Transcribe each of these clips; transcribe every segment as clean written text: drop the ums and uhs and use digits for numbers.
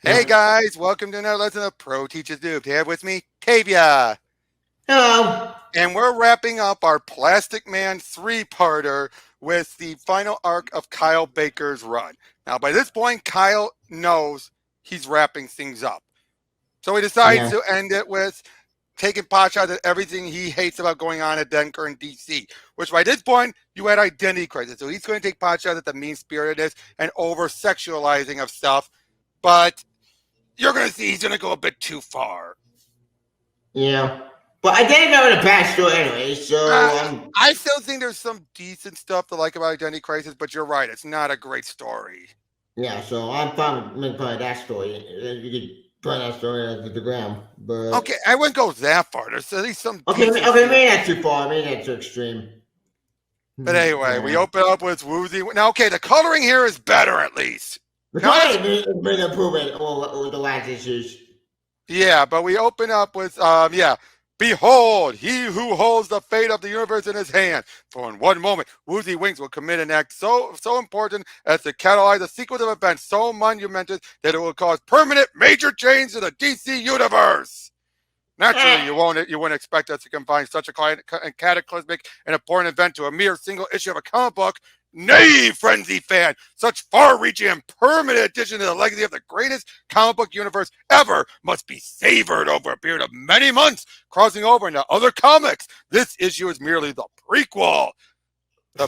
Hey Yeah. guys, welcome to another lesson of Pro Teaches Duped. Here with me, Tavia. Hello. And we're wrapping up our Plastic Man three-parter with the final arc of Kyle Baker's run. Now, by this point, Kyle knows he's wrapping things up. So he decides Yeah. to end it with taking pot shots at everything he hates about going on at Denver and DC, which by this point, you had identity crisis. So he's going to take pot shots at the mean-spiritedness and over-sexualizing of stuff. But you're going to see he's going to go a bit too far. Yeah. But I didn't know the backstory anyway, Uh, so I still think there's some decent stuff to like about Identity Crisis, but you're right. It's not a great story. yeah, so I'm fine with making fun of that story. You could turn that story into the ground. But Okay, I wouldn't go that far. There's at least some okay, decent okay, scenes. maybe that's too far, maybe that's too extreme. But anyway, we Yeah. open up with Woozy. Now, okay, the coloring here is better at least. The Now, color has been improving over the last issues. yeah, but we open up with, yeah. Behold, he who holds the fate of the universe in his hand. For in one moment, Woozy Winks will commit an act so important as to catalyze a sequence of events so monumental that it will cause permanent major change to the DC universe. Naturally, you wouldn't expect us to confine such a cataclysmic and important event to a mere single issue of a comic book. Nay, frenzy fan, such far-reaching and permanent addition to the legacy of the greatest comic book universe ever must be savored over a period of many months, crossing over into other comics. This issue is merely the prequel. The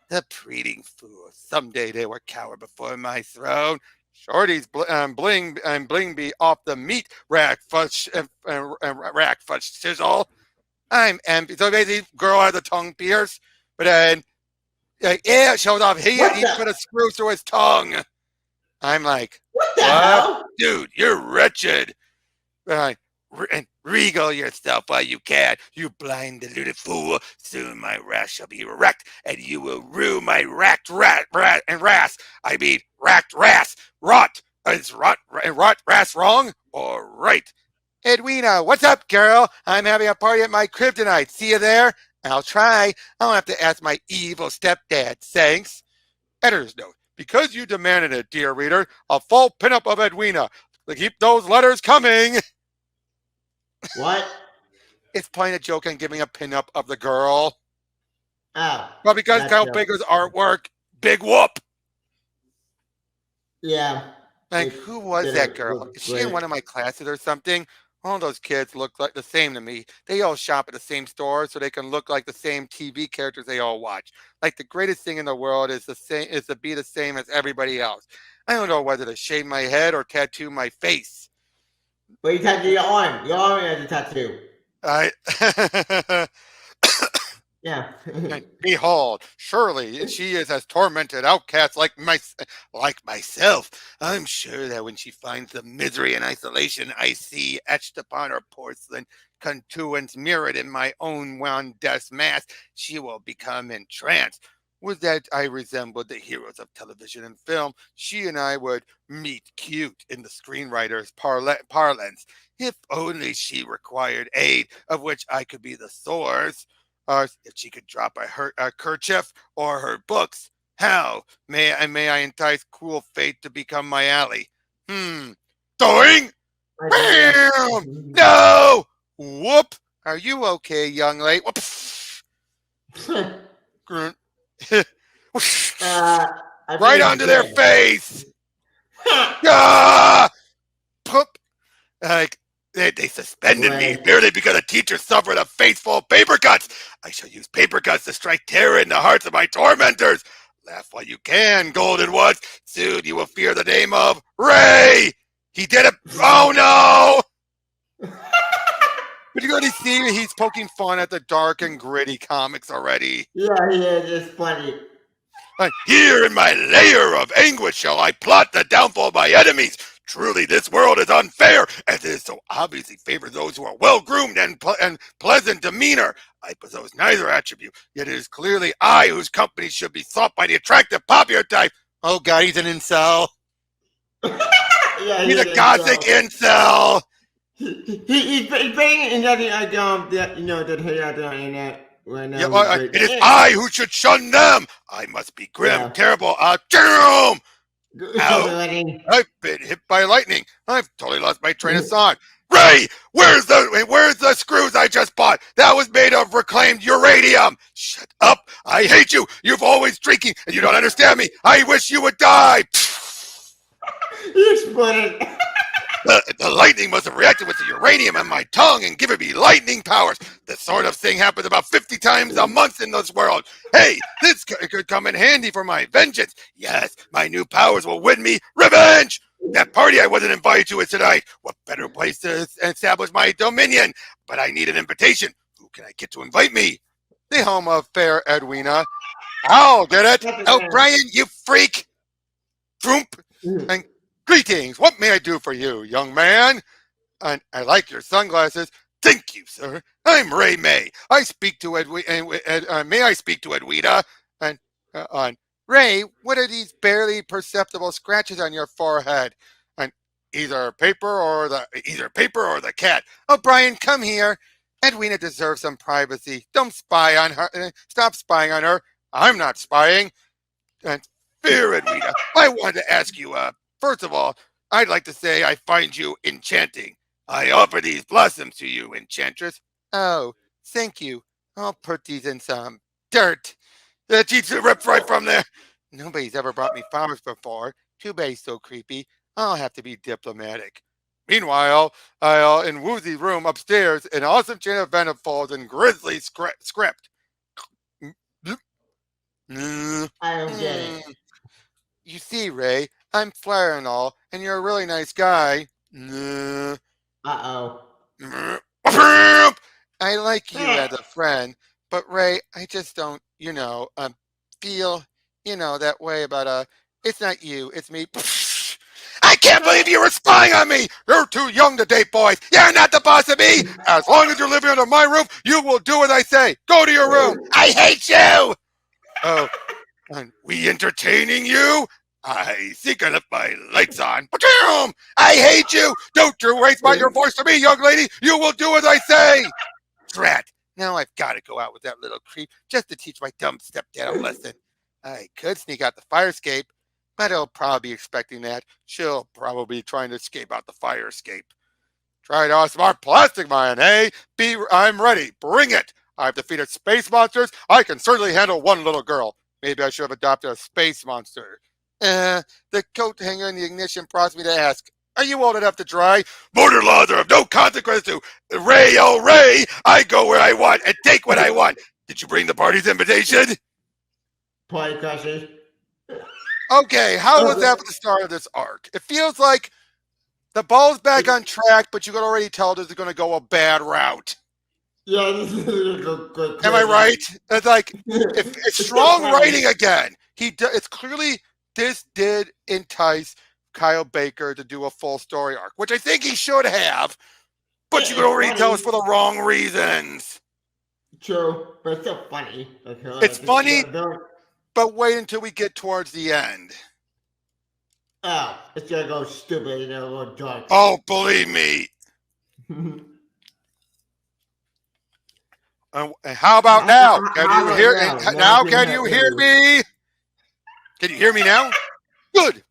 the breeding fools. Someday they will cower before my throne. Shorty's bling be off the meat rack fudge rack fudge sizzle. I'm empty. So basically, girl had the tongue pierced, but then yeah, it shows off. What He the put a screw through his tongue. I'm like, what the what, hell? dude? You're wretched. Uh, and regal yourself while you can, you blind deluded fool. Soon my wrath shall be wrecked, and you will rue my racked rat and wrath. I mean, racked wrath. Rot. Is rot wrath wrong or right? Edwina, what's up, girl? I'm having a party at my crib tonight. See you there? I'll try. I'll have to ask my evil stepdad. Thanks. Editor's note. Because you demanded it, dear reader, a full pinup of Edwina. Keep those letters coming. What? It's playing a joke and giving a pinup of the girl. Oh, But because that's Kyle Baker's artwork, big whoop. yeah. Like, It who was that didn't girl? look Is she in great. one of my classes or something? All those kids look like the same to me. They all shop at the same store so they can look like the same TV characters they all watch. Like the greatest thing in the world is to be the same as everybody else. I don't know whether to shave my head or tattoo my face. But you tattoo your arm. Your arm has a tattoo. I Yeah. And behold, surely she is as tormented outcast like myself. I'm sure that when she finds the misery and isolation I see etched upon her porcelain contours mirrored in my own one death mask, she will become entranced. Would that I resembled the heroes of television and film, she and I would meet cute in the screenwriter's parlance. If only she required aid, of which I could be the source. If she could drop a kerchief or her books. How may I entice cruel fate to become my ally? Doing? I do. Bam! No! Whoop! Are you okay, young lady? Whoop! Grunt. uh, I Right think onto he's their dead. face! Ah! Poop! Like, they suspended me Right. merely because a teacher suffered a face full of paper cuts. I shall use paper cuts to strike terror in the hearts of my tormentors. Laugh while you can, golden ones. Soon you will fear the name of Ray. He did it. Oh no! But you already see he's poking fun at the dark and gritty comics already. Yeah, it's funny. Here in my lair of anguish shall I plot the downfall of my enemies. Truly, this world is unfair, as it is so obviously favors those who are well-groomed and pleasant demeanor. I possess neither attribute, yet it is clearly I whose company should be sought by the attractive popular type. Oh God, he's an incel. Yeah, He's he a is. gothic incel. He's banging and nothing like that that he out there in that right Yeah, now. well, But it is I who should shun them. I must be grim, yeah, terrible, doom. Ow! Lightning. I've been hit by lightning. I've totally lost my train of thought. Ray, where's the screws I just bought? That was made of reclaimed uranium. Shut up! I hate you. You've always drinking, and you don't understand me. I wish you would die. He exploded. The lightning must have reacted with the uranium in my tongue and given me lightning powers. This sort of thing happens about 50 times a month in this world. Hey, this could come in handy for my vengeance. Yes, my new powers will win me revenge. That party I wasn't invited to is tonight. What better place to establish my dominion? But I need an invitation. Who can I get to invite me? The home of fair Edwina. I'll get it. Oh, Brian, you freak. Troomp. And greetings. What may I do for you, young man? And I like your sunglasses. Thank you, sir. I'm Ray May. I speak to Edwina. May I speak to Edwina? And on Ray, what are these barely perceptible scratches on your forehead? And either paper or the cat. Oh, Brian, come here. Edwina deserves some privacy. Don't spy on her. Stop spying on her. I'm not spying. And fair Edwina, I wanted to ask you. First of all, I'd like to say I find you enchanting. I offer these blossoms to you, enchantress. Oh, thank you. I'll put these in some dirt. The cheats ripped right from there. Nobody's ever brought me flowers before. Too bad, so creepy. I'll have to be diplomatic. Meanwhile, in Woozy's room upstairs, an awesome chain of venom falls in grisly script. I don't get it. You see, Ray, I'm Flair and all, and you're a really nice guy. Uh-oh. I like you as a friend, but Ray, I just don't, feel, that way about, it's not you, it's me. I can't believe you were spying on me! You're too young to date boys. You're not the boss of me! As long as you're living under my roof, you will do as I say. Go to your room. I hate you! Oh, and we entertaining you? I think I left my lights on. I hate you! Don't you waste your voice to me, young lady! You will do as I say! Drat! Now I've got to go out with that little creep just to teach my dumb stepdad a lesson. I could sneak out the fire escape, but he'll probably be expecting that. She'll probably be trying to escape out the fire escape. Try to outsmart Plastic Man, eh? I'm ready. Bring it! I've defeated space monsters. I can certainly handle one little girl. Maybe I should have adopted a space monster. The coat hanger in the ignition prompts me to ask, are you old enough to try? Border laws are of no consequence to Ray, oh Ray! I go where I want and take what I want. Did you bring the party's invitation? Party crashers. Okay, how was that for the start of this arc? It feels like the ball's back on track, but you can already tell this is going to go a bad route. Yeah, this is good. Am I right? It's like it's strong writing again. It's clearly this did entice Kyle Baker to do a full story arc, which I think he should have, but you can already tell it's for the wrong reasons. True, but it's still funny. It's funny, but wait until we get towards the end. Oh, it's gonna go stupid and a little dark. Oh, believe me. How about now? Can you hear? Now can you hear me? Can you hear me now? Good.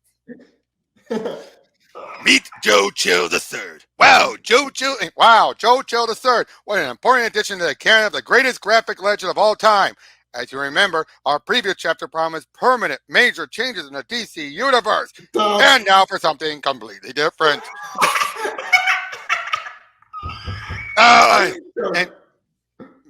Meet Joe Chill III. Wow, Joe Chill III. What an important addition to the canon of the greatest graphic legend of all time. As you remember, our previous chapter promised permanent major changes in the DC universe. And now for something completely different. And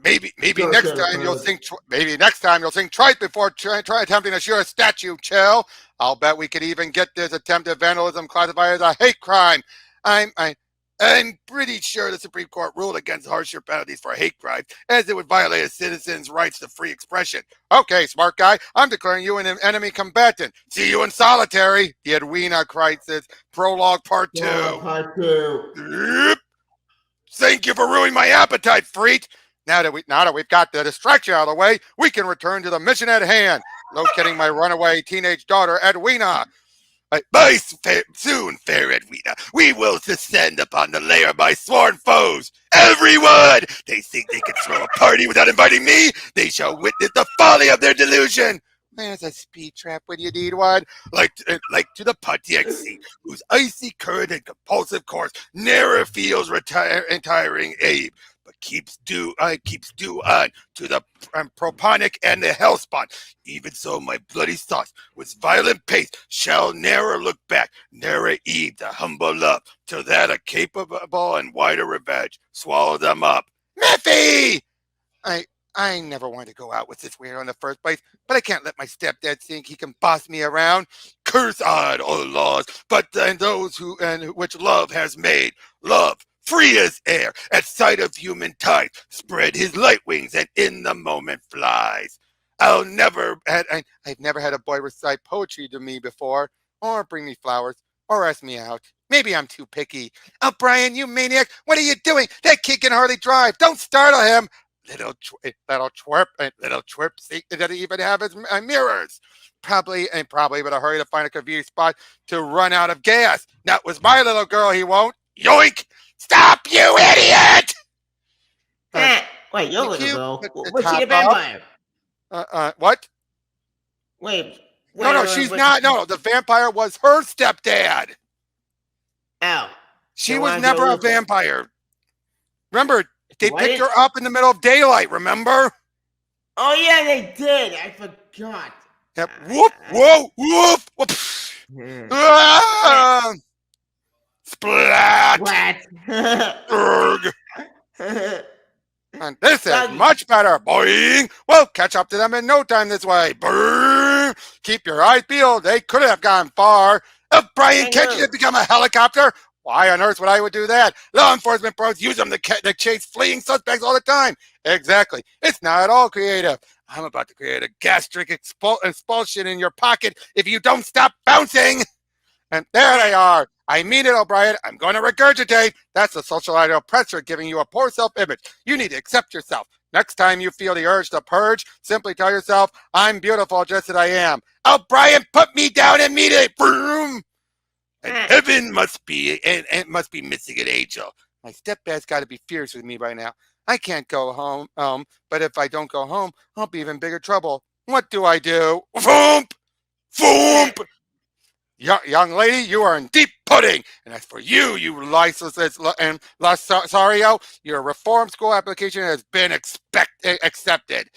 maybe next time you'll think twice before try attempting to shoot a statue, Chill. I'll bet we could even get this attempted vandalism classified as a hate crime. I'm pretty sure the Supreme Court ruled against harsher penalties for hate crimes, as it would violate a citizen's rights to free expression. Okay, smart guy, I'm declaring you an enemy combatant. See you in solitary. The Edwina Crisis, Prologue Part 2. Yep. Thank you for ruining my appetite, freak. Now that we've got the distraction out of the way, we can return to the mission at hand. Locating my runaway teenage daughter, Edwina. Soon, fair Edwina, we will descend upon the lair of my sworn foes. Everyone! They think they can throw a party without inviting me? They shall witness the folly of their delusion. There's a speed trap when you need one. Like to the Pontiac Sea, whose icy current and compulsive course never feels retiring Abe, but keeps due on to the Proponic and the Hellspawn. Even so, my bloody thoughts, with violent pace, shall ne'er look back, ne'er Eve the humble love, till that a capable and wider revenge swallow them up. Miffy! I I never wanted to go out with this weirdo in the first place, but I can't let my stepdad think he can boss me around. Curse on all laws, but and those who and which love has made. Love, free as air, at sight of human ties, spread his light wings and in the moment flies. I've never had a boy recite poetry to me before, or bring me flowers, or ask me out. Maybe I'm too picky. Oh, Brian, you maniac! What are you doing? That kid can hardly drive. Don't startle him. Little twerp. See, it doesn't even have his mirrors. Probably, but a hurry to find a convenient spot to run out of gas. That was my little girl. He won't. Yoink! Stop, you idiot! Wait, your Thank little you. girl. Put the Was she a top off. vampire? What? Wait. No, she's not. No, the vampire was her stepdad. Oh. She was never a vampire. Remember, they picked her up in the middle of daylight, remember? Oh, yeah, they did. I forgot. Yep. Whoop, whoa, whoop, whoop. Ah! Splat. Urgh. And this is much better, boing. We'll catch up to them in no time this way. Brrr. Keep your eyes peeled. They could have gone far. Oh, Brian, can't you just become a helicopter? Why on earth would I do that? Law enforcement pros use them to chase fleeing suspects all the time. Exactly. It's not at all creative. I'm about to create a gastric expulsion in your pocket if you don't stop bouncing. And there they are. I mean it, O'Brien. I'm going to regurgitate. That's the societal pressure giving you a poor self-image. You need to accept yourself. Next time you feel the urge to purge, simply tell yourself, I'm beautiful just as I am. O'Brien, put me down immediately. Boom. And heaven must be missing an angel. My stepdad's got to be fierce with me by now. I can't go home. But if I don't go home, I'll be in bigger trouble. What do I do? Foomp! Foomp! Young lady, you are in deep pudding. And as for you, you licenseless and Lasario, your reform school application has been accepted.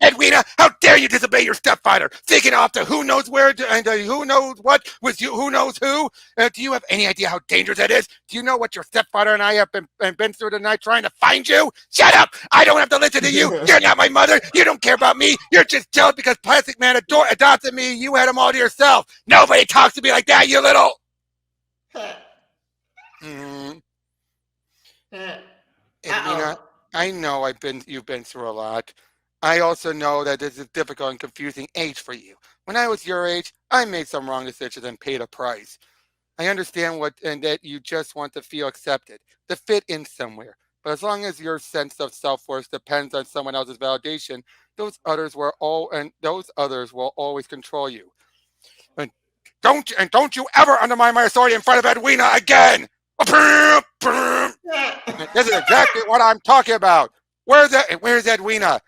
Edwina, how dare you disobey your stepfather? Thinking off to who knows where and who knows what with you, who knows who? Do you have any idea how dangerous that is? Do you know what your stepfather and I have been through tonight trying to find you? Shut up! I don't have to listen to you. You're not my mother. You don't care about me. You're just jealous because Plastic Man adopted me. You had him all to yourself. Nobody talks to me like that, you little. Edwina, I know you've been through a lot. I also know that this is a difficult and confusing age for you. When I was your age, I made some wrong decisions and paid a price. I understand and that you just want to feel accepted, to fit in somewhere. But as long as your sense of self-worth depends on someone else's validation, those others will always control you. And don't you ever undermine my authority in front of Edwina again. This is exactly what I'm talking about. Where's Edwina?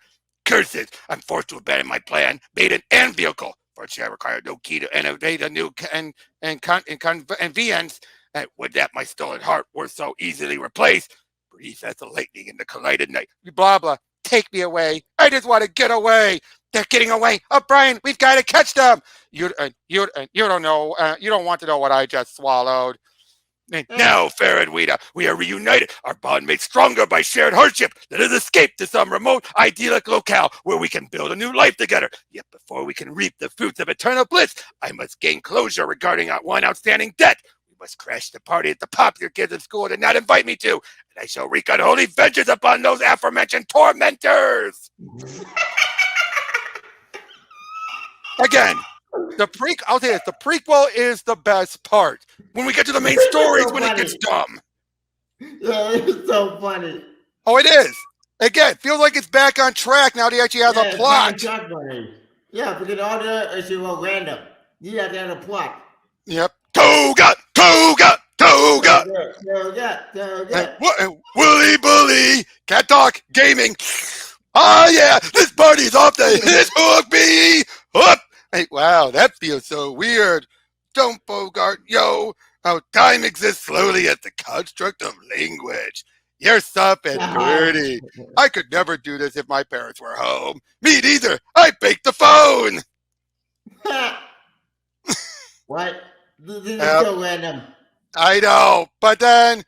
Curses! I'm forced to abandon my plan, maiden and vehicle. Fortunately, I require no key to innovate a new convenience. And would that my stolen heart were so easily replaced? Breathe as the lightning in the collided night. Blah blah. Take me away. I just want to get away. They're getting away. Oh, Brian, we've got to catch them. You don't know. You don't want to know what I just swallowed. Now, fair Edwina, we are reunited, our bond made stronger by shared hardship. Let us escape to some remote, idyllic locale where we can build a new life together. Yet before we can reap the fruits of eternal bliss, I must gain closure regarding our one outstanding debt. We must crash the party at the pop your kids in school did not invite me to, and I shall wreak unholy vengeance upon those aforementioned tormentors. Again. I'll tell you this, the prequel is the best part. When we get to the main stories, so when it gets dumb. Yeah, it's so funny. Oh, it is. Again, feels like it's back on track now that he actually has a plot. Yeah, because all the other issues were random. You have to have a plot. Yep. Toga! Willy Bully! Cat Talk Gaming! Oh yeah, this party's off the hit hook, me. Up. Hey, wow, that feels so weird. Don't Bogart, yo. How time exists slowly as the construct of language. You're soft and Oh, dirty. I could never do this if my parents were home. Me neither. I baked the phone. what? This is Yep, so random. I know. But then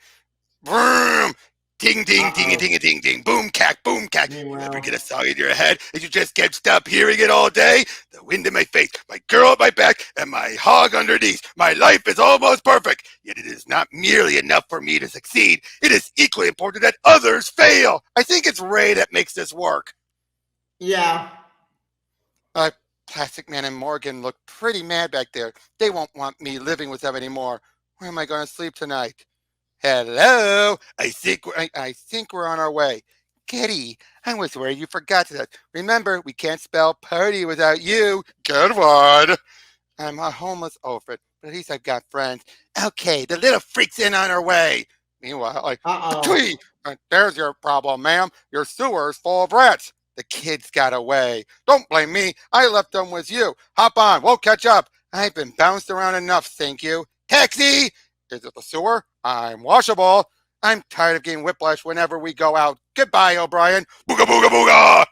vroom, ding, ding, ding, Uh-oh. ding, ding, ding, boom, cack, boom, cack. You ever get a Meanwhile, song in your head and you just can't stop hearing it all day? The wind in my face, my girl at my back, and my hog underneath. My life is almost perfect, yet it is not merely enough for me to succeed. It is equally important that others fail. I think it's Ray that makes this work. yeah. Uh, Plastic Man and Morgan look pretty mad back there. They won't want me living with them anymore. Where am I going to sleep tonight? Hello. I think we're on our way. Kitty, I was worried you forgot that. Remember, we can't spell party without you. Good one. I'm a homeless orphan, but at least I've got friends. Okay, the little freak's in on her way. Meanwhile, like, Uh-oh. Patwee, there's your problem, ma'am. Your sewer's full of rats. The kids got away. Don't blame me. I left them with you. Hop on. We'll catch up. I've been bounced around enough, thank you. Taxi! Is it the sewer? I'm washable. I'm tired of getting whiplash whenever we go out. Goodbye, O'Brien. Booga booga booga!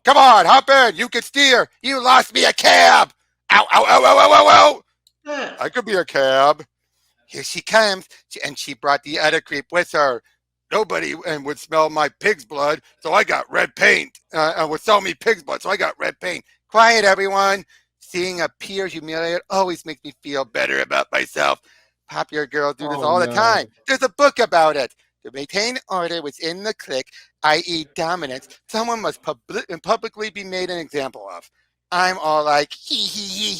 Come on, hop in. You can steer. You lost me a cab. Ow, ow, ow, ow, ow, ow, ow. I could be a cab. Here she comes, and she brought the other creep with her. Nobody would smell my pig's blood, so I got red paint. And would sell me pig's blood, so I got red paint. Quiet, everyone. Seeing a peer humiliated always makes me feel better about myself. Popular girls do this Oh all the time. no. There's a book about it. To maintain order within the clique, i.e., dominance, someone must publicly be made an example of. I'm all like, hee hee hee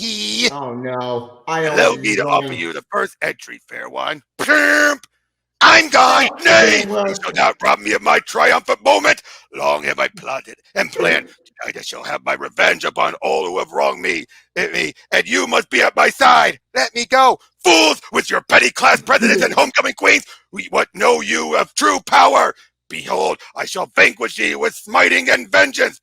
hee. Oh no. I know where Allow this me is to offer going. you the first entry, fair one. Pimp! I'm gone. It Nay, didn't you work. shall not rob me of my triumphant moment. Long have I plotted and planned. Tonight I shall have my revenge upon all who have wronged me, and you must be at my side. Let me go. Fools, with your petty class presidents and homecoming queens, what know you of true power? Behold, I shall vanquish ye with smiting and vengeance.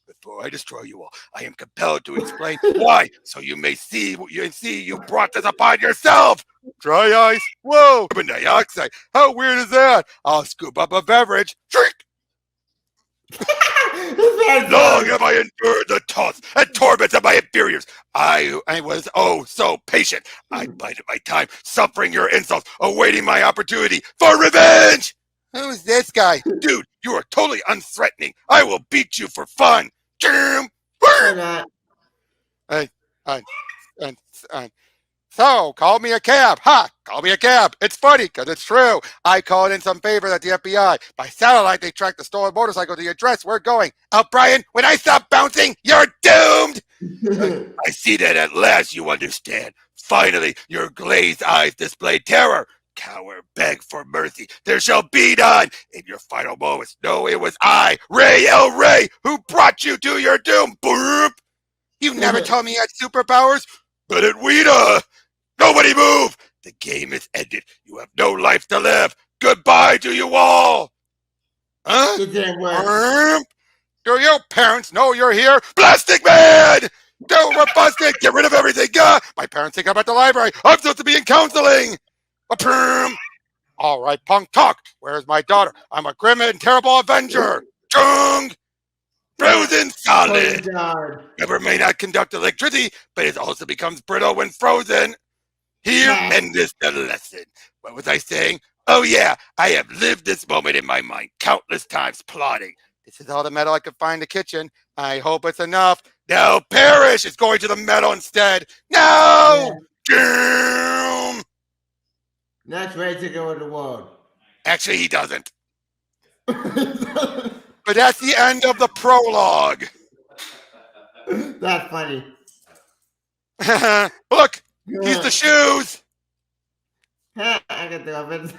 Before I destroy you all, I am compelled to explain why, so you may see you brought this upon yourself. Dry ice. Whoa, carbon dioxide. How weird is that? I'll scoop up a beverage. Drink. This bad Long fun. have I endured the taunts and torments of my inferiors. I was oh so patient. I bided my time, suffering your insults, awaiting my opportunity for revenge. Who's this guy? Dude, you are totally unthreatening. I will beat you for fun. Jam. Why not? I, I, I, I, So, call me a cab. Ha! Call me a cab. It's funny because it's true. I called in some favors at the FBI. By satellite, they tracked the stolen motorcycle to the address we're going. Brian, when I stop bouncing, you're doomed. I see that at last you understand. Finally, your glazed eyes display terror. Coward, beg for mercy. There shall be none. In your final moments, know it was I, Ray El Ray, who brought you to your doom. Boop. You never told me you had superpowers. But Edwina, nobody move. The game is ended. You have no life to live. Goodbye to you all. Huh? It didn't work. Do your parents know you're here? Plastic Man! Don't we're busted! Get rid of everything! My parents think I'm at the library. I'm supposed to be in counseling! All right, punk, talk. Where's my daughter? I'm a grim and terrible avenger. Chung! Frozen Frozen solid. solid. Rubber may not conduct electricity, but it also becomes brittle when frozen. Here endeth the lesson. What was I saying? Oh yeah, I have lived this moment in my mind countless times, plotting. This is all the metal I could find in the kitchen. I hope it's enough. No, perish! It's going to the metal instead. No! Doom! That's ready to go in the world. Actually, he doesn't. But that's the end of the prologue. That's funny. Look, he's the shoes. I get the offense.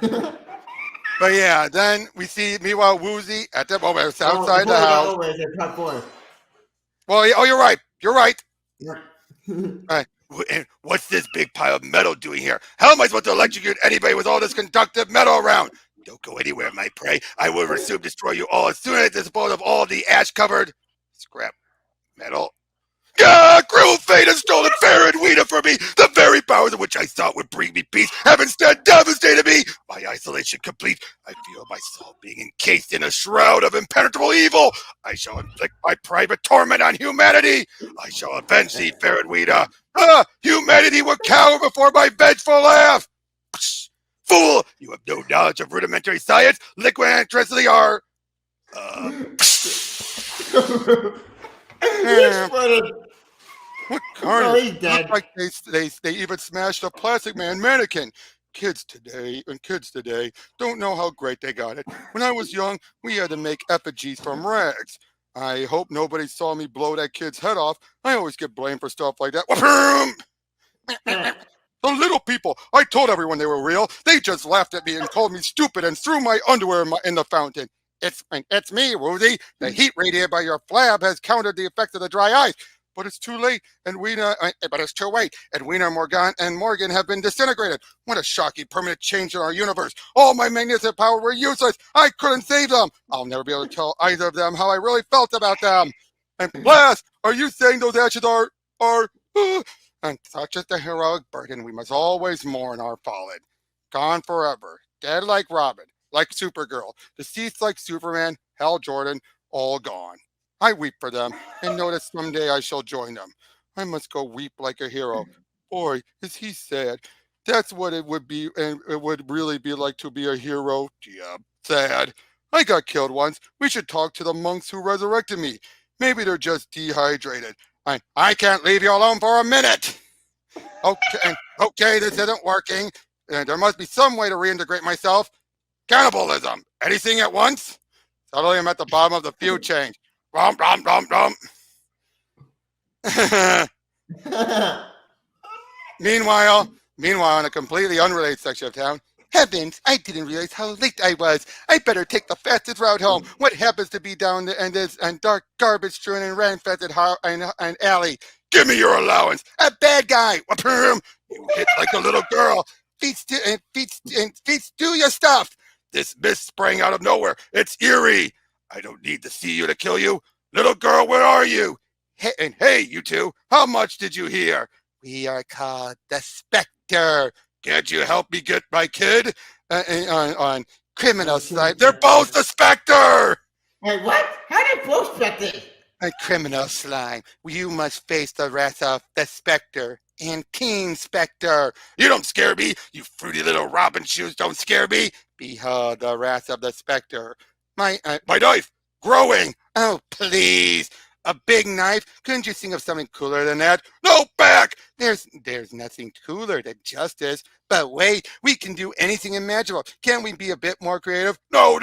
But yeah, then we see, meanwhile, Woozy at the moment outside the Before we got house. over it, it's part 4. Well, oh, you're right. You're right. Yeah. And what's this big pile of metal doing here? How am I supposed to electrocute anybody with all this conductive metal around? Don't go anywhere, my prey. I will soon destroy you all as soon as I dispose of all the ash-covered scrap metal. Cruel fate has stolen fair Edwina from me. The very powers of which I thought would bring me peace have instead devastated me. My isolation complete, I feel my soul being encased in a shroud of impenetrable evil. I shall inflict my private torment on humanity. I shall avenge thee, fair Edwina. Humanity will cower before my vengeful laugh. Fool, you have no knowledge of rudimentary science. Liquid electricity are... He exploded. What No, carnage! he's Look dead. like they even smashed a Plastic Man mannequin. Kids today don't know how great they got it. When I was young, we had to make effigies from rags. I hope nobody saw me blow that kid's head off. I always get blamed for stuff like that. The little people, I told everyone they were real. They just laughed at me and called me stupid and threw my underwear in the fountain. It's me, Rudy. The heat radiated by your flab has countered the effects of the dry ice. But it's too late, but it's too late. Edwina, Morgan, and Morgan have been disintegrated. What a shocking permanent change in our universe. All my magnetic power were useless. I couldn't save them. I'll never be able to tell either of them how I really felt about them. And Blast, are you saying those ashes are, and such is the heroic burden we must always mourn our fallen. Gone forever, dead like Robin, like Supergirl, deceased like Superman, Hal Jordan, all gone. I weep for them, and know that someday I shall join them. I must go weep like a hero. Boy, is he sad. That's what it would be, and it would really be like to be a hero. Yeah, sad. I got killed once. We should talk to the monks who resurrected me. Maybe they're just dehydrated. I can't leave you alone for a minute. Okay, this isn't working. There must be some way to reintegrate myself. Cannibalism. Anything at once? Suddenly I'm at the bottom of the food chain. Romp, romp, romp, romp. Meanwhile, in a completely unrelated section of town, heavens, I didn't realize how late I was. I better take the fastest route home. What happens to be down the end is and dark garbage strewn and rat-infested and alley? Give me your allowance. A bad guy. You hit like a little girl. Feet do your stuff. This mist sprang out of nowhere. It's eerie. I don't need to see you to kill you. Little girl, where are you? Hey, you two, how much did you hear? We are called the Spectre. Can't you help me get my kid? On criminal side, they're both the Spectre! Wait, what? How did both Spectre? A criminal slime. You must face the wrath of the Spectre and King Spectre. You don't scare me. You fruity little robin shoes don't scare me. Behold the wrath of the Spectre. My knife, growing. Oh, please. A big knife? Couldn't you think of something cooler than that? No, back! There's nothing cooler than justice. But wait, we can do anything imaginable. Can't we be a bit more creative? No.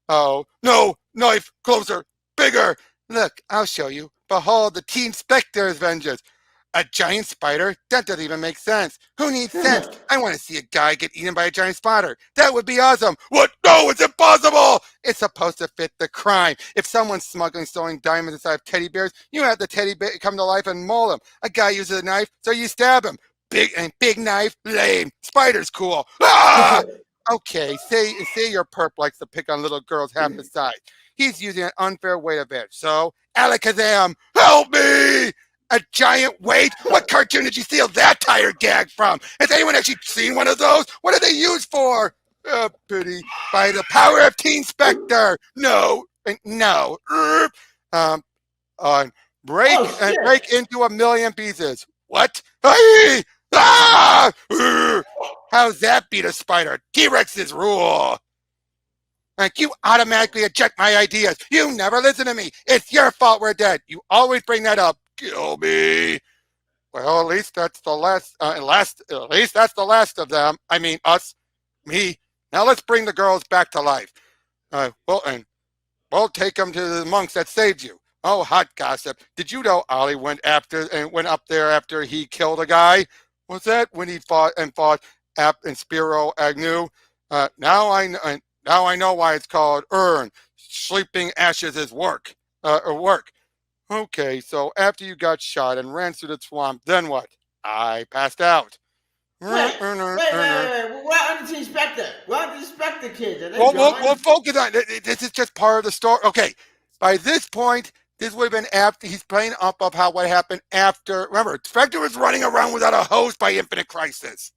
Oh, no. Knife, closer, bigger. Look, I'll show you. Behold the Teen Spectre's vengeance. A giant spider? That doesn't even make sense. Who needs sense? I want to see a guy get eaten by a giant spider. That would be awesome. What? No, it's impossible. It's supposed to fit the crime. If someone's storing diamonds inside of teddy bears, you have the teddy bear come to life and maul him. A guy uses a knife, so you stab him. Big knife, lame. Spider's cool. Ah! Okay, say your perp likes to pick on little girls half his size. He's using an unfair weight advantage. So, alakazam, help me! A giant weight? What cartoon did you steal that tire gag from? Has anyone actually seen one of those? What are they used for? Pity. By the power of Teen Spectre. No. Break into a million pieces. What? Hey! Ah! How's that beat a spider? T-Rex's rule. Like, you automatically eject my ideas. You never listen to me. It's your fault we're dead. You always bring that up. Kill me. Well, at least that's the last. At least that's the last of them. I mean, us, me. Now let's bring the girls back to life. We'll take them to the monks that saved you. Oh, hot gossip! Did you know Ollie went up there after he killed a guy? Was that when he fought App and Spiro Agnew? Now I know why it's called Urn. Sleeping ashes is work. Okay, so after you got shot and ran through the swamp, then what? I passed out. Wait, we're on the inspector. We're on the inspector, kids. Are they We'll gone? focus on this. Is just part of the story. Okay, by this point, this would have been after he's playing up of how what happened after. Remember, Spectre was running around without a host by Infinite Crisis.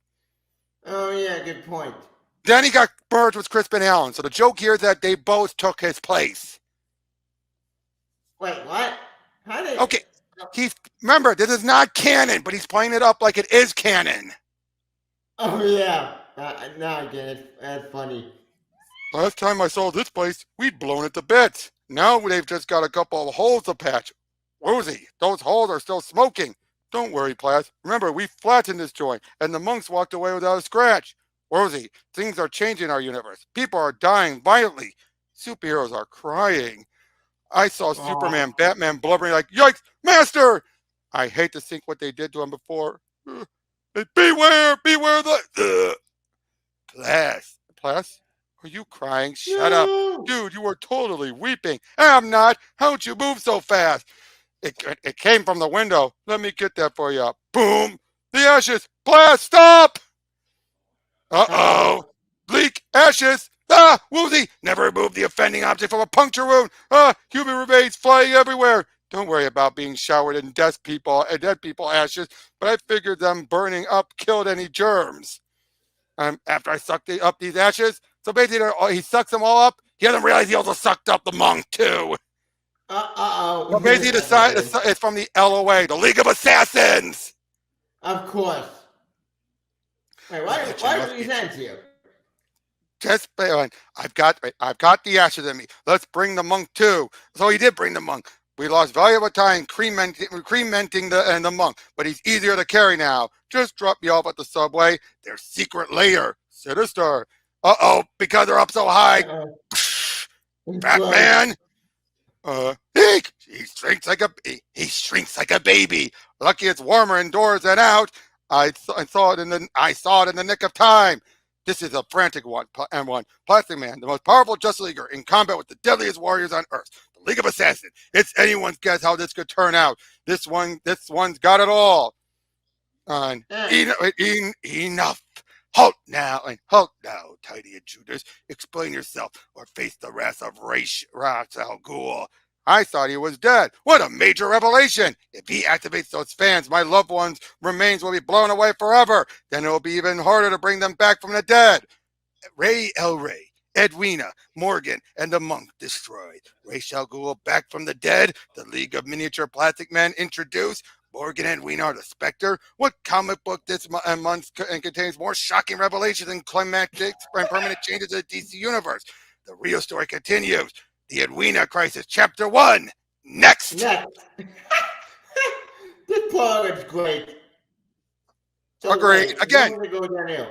Oh yeah, good point. Then he got merged with Crispin Allen. So the joke here is that they both took his place. Wait, what? How did? Okay, he's remember this is not canon, but he's playing it up like it is canon. Oh yeah. Now I get it. That's funny. Last time I saw this place, we'd blown it to bits. Now they've just got a couple of holes to patch. Woozy, those holes are still smoking. Don't worry, Plas. Remember, we flattened this joint, and the monks walked away without a scratch. Woozy, things are changing in our universe. People are dying violently. Superheroes are crying. I saw Oh, Superman, Batman blubbering like, "Yikes, Master!" I hate to think what they did to him before. Beware, beware the... Plas, are you crying? Shut up. no! Dude, you were totally weeping. I'm not. How'd you move so fast? It came from the window. Let me get that for you. Boom! The ashes! Blast! Stop! Uh-oh! Uh-oh. Leak! Ashes! Ah! Woozy! Never remove the offending object from a puncture wound! Ah! Human remains flying everywhere! Don't worry about being showered in dead people ashes, but I figured them burning up killed any germs. After I sucked up these ashes, so basically he sucks them all up. He doesn't realize he also sucked up the monk too. Uh-oh. So basically, That's not good. it's from the LOA, the League of Assassins. Of course. Wait, I'll why, let you why know are these ants here? just I've got the ashes in me. Let's bring the monk too. So he did bring the monk. We lost valuable time cremating the monk, but he's easier to carry now. Just drop me off at the subway. Their secret lair, sinister. Because they're up so high. Uh-oh. Fat Right. man. He shrinks like a baby. Lucky it's warmer indoors than out. I saw it in the nick of time. This is a frantic one, Plastic Man, the most powerful Justice Leaguer in combat with the deadliest warriors on Earth, the League of Assassins. It's anyone's guess how this could turn out. This one's got it all. And Uh, enough. Halt now, tiny intruders. Explain yourself or face the wrath of Ra's al Ghul. I thought he was dead. What a major revelation! If he activates those fans, my loved ones' remains will be blown away forever. Then it will be even harder to bring them back from the dead. Ray, Edwina, Morgan, and the monk destroyed. Ra's al Ghul back from the dead. The League of Miniature Plastic Men introduced. Morgan and Edwina are the Spectre. What comic book this month contains more shocking revelations and climactic and permanent changes to the DC universe? The real story continues. The Edwina Crisis, Chapter 1. Next! next. This part is great. So Agreed. wait, Again, when we go downhill?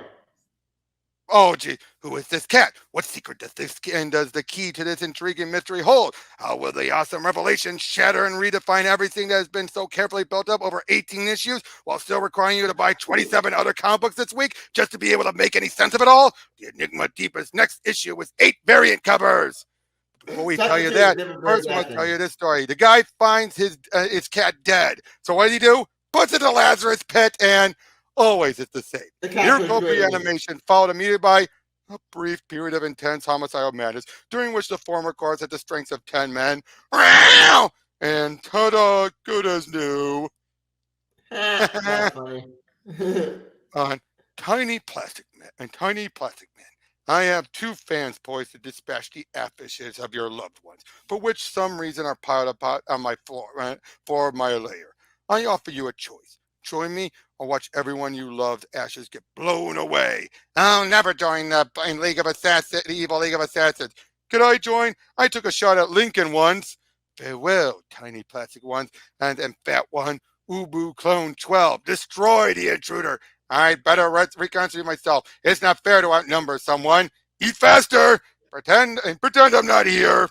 oh, gee, who is this cat? What secret does the key to this intriguing mystery hold? How will the awesome revelation shatter and redefine everything that has been so carefully built up over 18 issues while still requiring you to buy 27 other comic books this week just to be able to make any sense of it all? The Enigma Deepest next issue with 8 variant covers. Before we tell Chapter you 2 is that, different first I want to tell variations. you this story. The guy finds his cat dead. So what does he do? Puts it in the Lazarus pit, and always it's the same. The cat goes Miracle crazy. reanimation followed immediately by a brief period of intense homicidal madness, during which the former corpse had the strength of 10 men. And ta-da, good as new. That's funny. On Tiny Plastic Man. I have 2 fans poised to dispatch the ashes of your loved ones, for which some reason are piled up on my floor for my lair. I offer you a choice. Join me or watch everyone you loved ashes get blown away. I'll never join the evil League of Assassins. Could I join? I took a shot at Lincoln once. Farewell, tiny plastic ones, and fat one. Ubu Clone 12. Destroy the intruder. I better reconstitute myself. It's not fair to outnumber someone. Eat faster. Pretend I'm not here.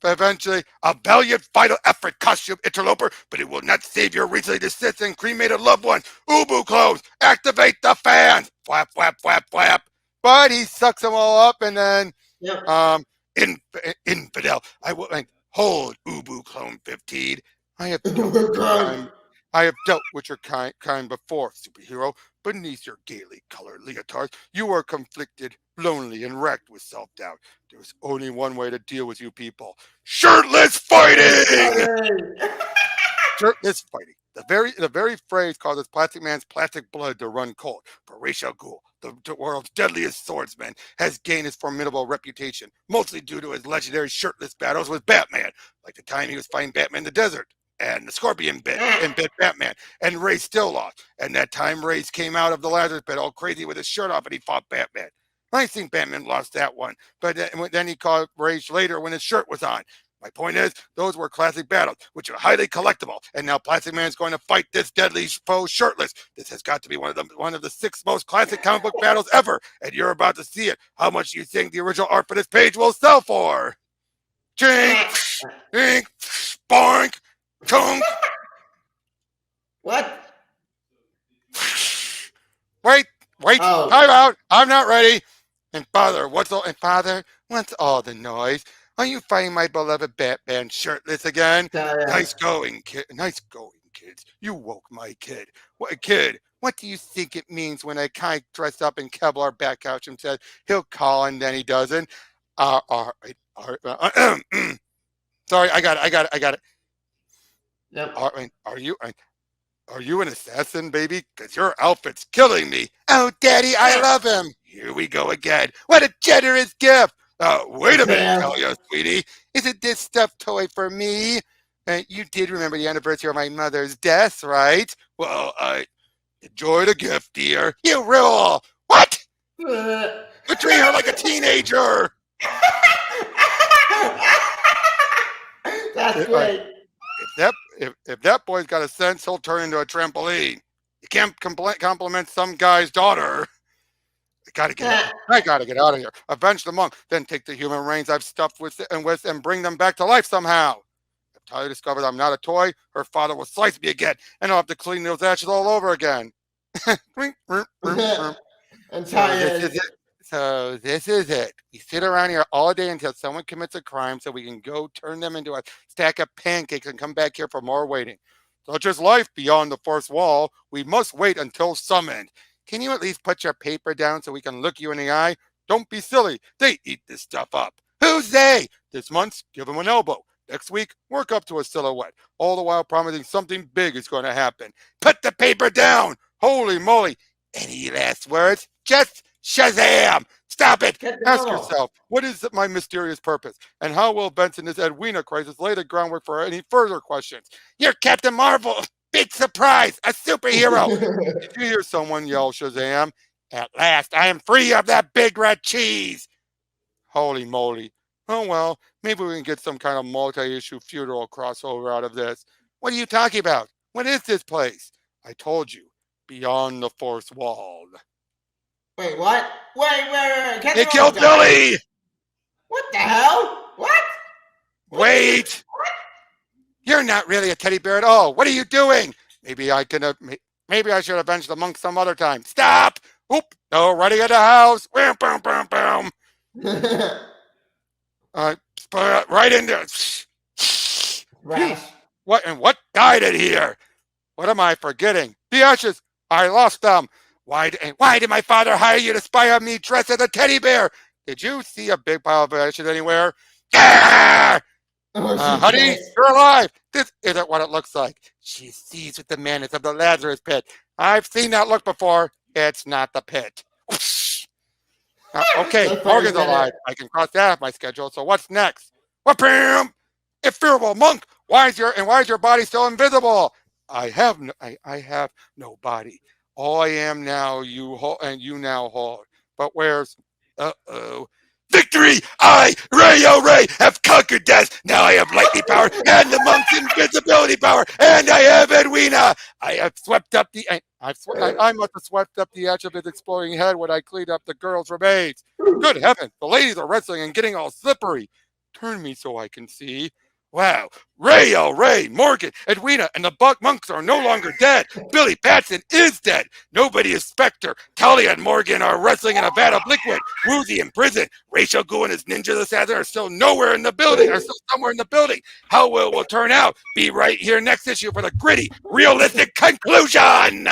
Eventually, a valiant vital effort costs you, interloper, but it will not save your recently deceased and cremated loved ones. Ubu clones, activate the fans. Flap, flap, flap, flap. But he sucks them all up, and then, Yep. um, infidel. I will hold Ubu clone 15. I have Oh no my time. god. I have dealt with your kind before, superhero. Beneath your gaily colored leotards, you are conflicted, lonely, and wrecked with self doubt. There's only one way to deal with you people: shirtless Shirtless fighting! fighting. Shirtless fighting. The very phrase causes Plastic Man's plastic blood to run cold. For Ra's al Ghul, the world's deadliest swordsman, has gained his formidable reputation, mostly due to his legendary shirtless battles with Batman, like the time he was fighting Batman in the desert, and the Scorpion bit and bit Batman, and Ray still lost. And that time Ra's came out of the Lazarus pit all crazy with his shirt off and he fought Batman. I think Batman lost that one, but then he caught Rage later when his shirt was on. My point is, those were classic battles, which are highly collectible. And now Plastic Man is going to fight this deadly foe shirtless. This has got to be one of the six most classic comic book battles ever, and you're about to see it. How much do you think the original art for this page will sell for? Chink, chink, boink, chunk. What? Wait, Oh, time out. I'm not ready. And father, what's all the noise? Are you fighting my beloved Batman shirtless again? Nice going, kid. Nice going, kids. You woke my kid. What kid? What do you think it means when a guy dressed up in Kevlar back costume says he'll call and then he doesn't? Sorry, I got it. yep. Are you an assassin, baby? Because your outfit's killing me. Oh, Daddy, I love him. Here we go again. What a generous gift. Wait a minute, Talia, sweetie. Isn't this stuffed toy for me? You did remember the anniversary of my mother's death, right? Well, enjoy the gift, dear. You rule. What? You treat her like a teenager. That's great. If that boy's got a sense, he'll turn into a trampoline. You can't compliment some guy's daughter. I gotta get out of here. Avenge the monk, then take the human reins I've stuffed with and bring them back to life somehow. If Talia discovers I'm not a toy, her father will slice me again, and I'll have to clean those ashes all over again. And So this is it. We sit around here all day until someone commits a crime so we can go turn them into a stack of pancakes and come back here for more waiting. Such is life beyond the fourth wall. We must wait until summoned. Can you at least put your paper down so we can look you in the eye? Don't be silly. They eat this stuff up. Who's they? This month, give them an elbow. Next week, work up to a silhouette. All the while promising something big is going to happen. Put the paper down. Holy moly. Any last words? Just Shazam! Stop it! Ask yourself, what is my mysterious purpose? And how will events in this Edwina crisis lay the groundwork for any further questions? You're Captain Marvel! Big surprise! A superhero! Did you hear someone yell Shazam? At last, I am free of that big red cheese! Holy moly. Oh well, maybe we can get some kind of multi-issue funeral crossover out of this. What are you talking about? What is this place? I told you, beyond the fourth wall. Wait, what? Wait. They killed Billy! What the hell? What? Wait! You're not really a teddy bear at all. What are you doing? Maybe I should avenge the monk some other time. Stop! Oop! No, running at the house. Bam, bam, bam, bam. Right in there. What died in here? What am I forgetting? The ashes. I lost them. Why did my father hire you to spy on me dressed as a teddy bear? Did you see a big pile of ashes anywhere? Yeah! Honey, you're alive. This isn't what it looks like. She sees with the madness of the Lazarus pit. I've seen that look before. It's not the pit. Okay, Morgan's alive. I can cross that off my schedule. So what's next? Whoopam! Inferior monk. Why is your body still invisible? I have no body. All I am now, you now hold. But where's? Victory! Ray, have conquered death. Now I have lightning power and the monk's invisibility power, and I have Edwina. I have swept up I must have swept up the edge of his exploding head when I cleaned up the girl's remains. Good heavens, the ladies are wrestling and getting all slippery. Turn me so I can see. Wow. Ray, oh, Ray, Morgan, Edwina, and the Buck monks are no longer dead. Billy Batson is dead. Nobody is Spectre. Talia and Morgan are wrestling in a vat of liquid. Woozy in prison. Rachel Gu and his ninja assassin are still nowhere in the building, are still somewhere in the building. How will it turn out? Be right here next issue for the gritty, realistic conclusion.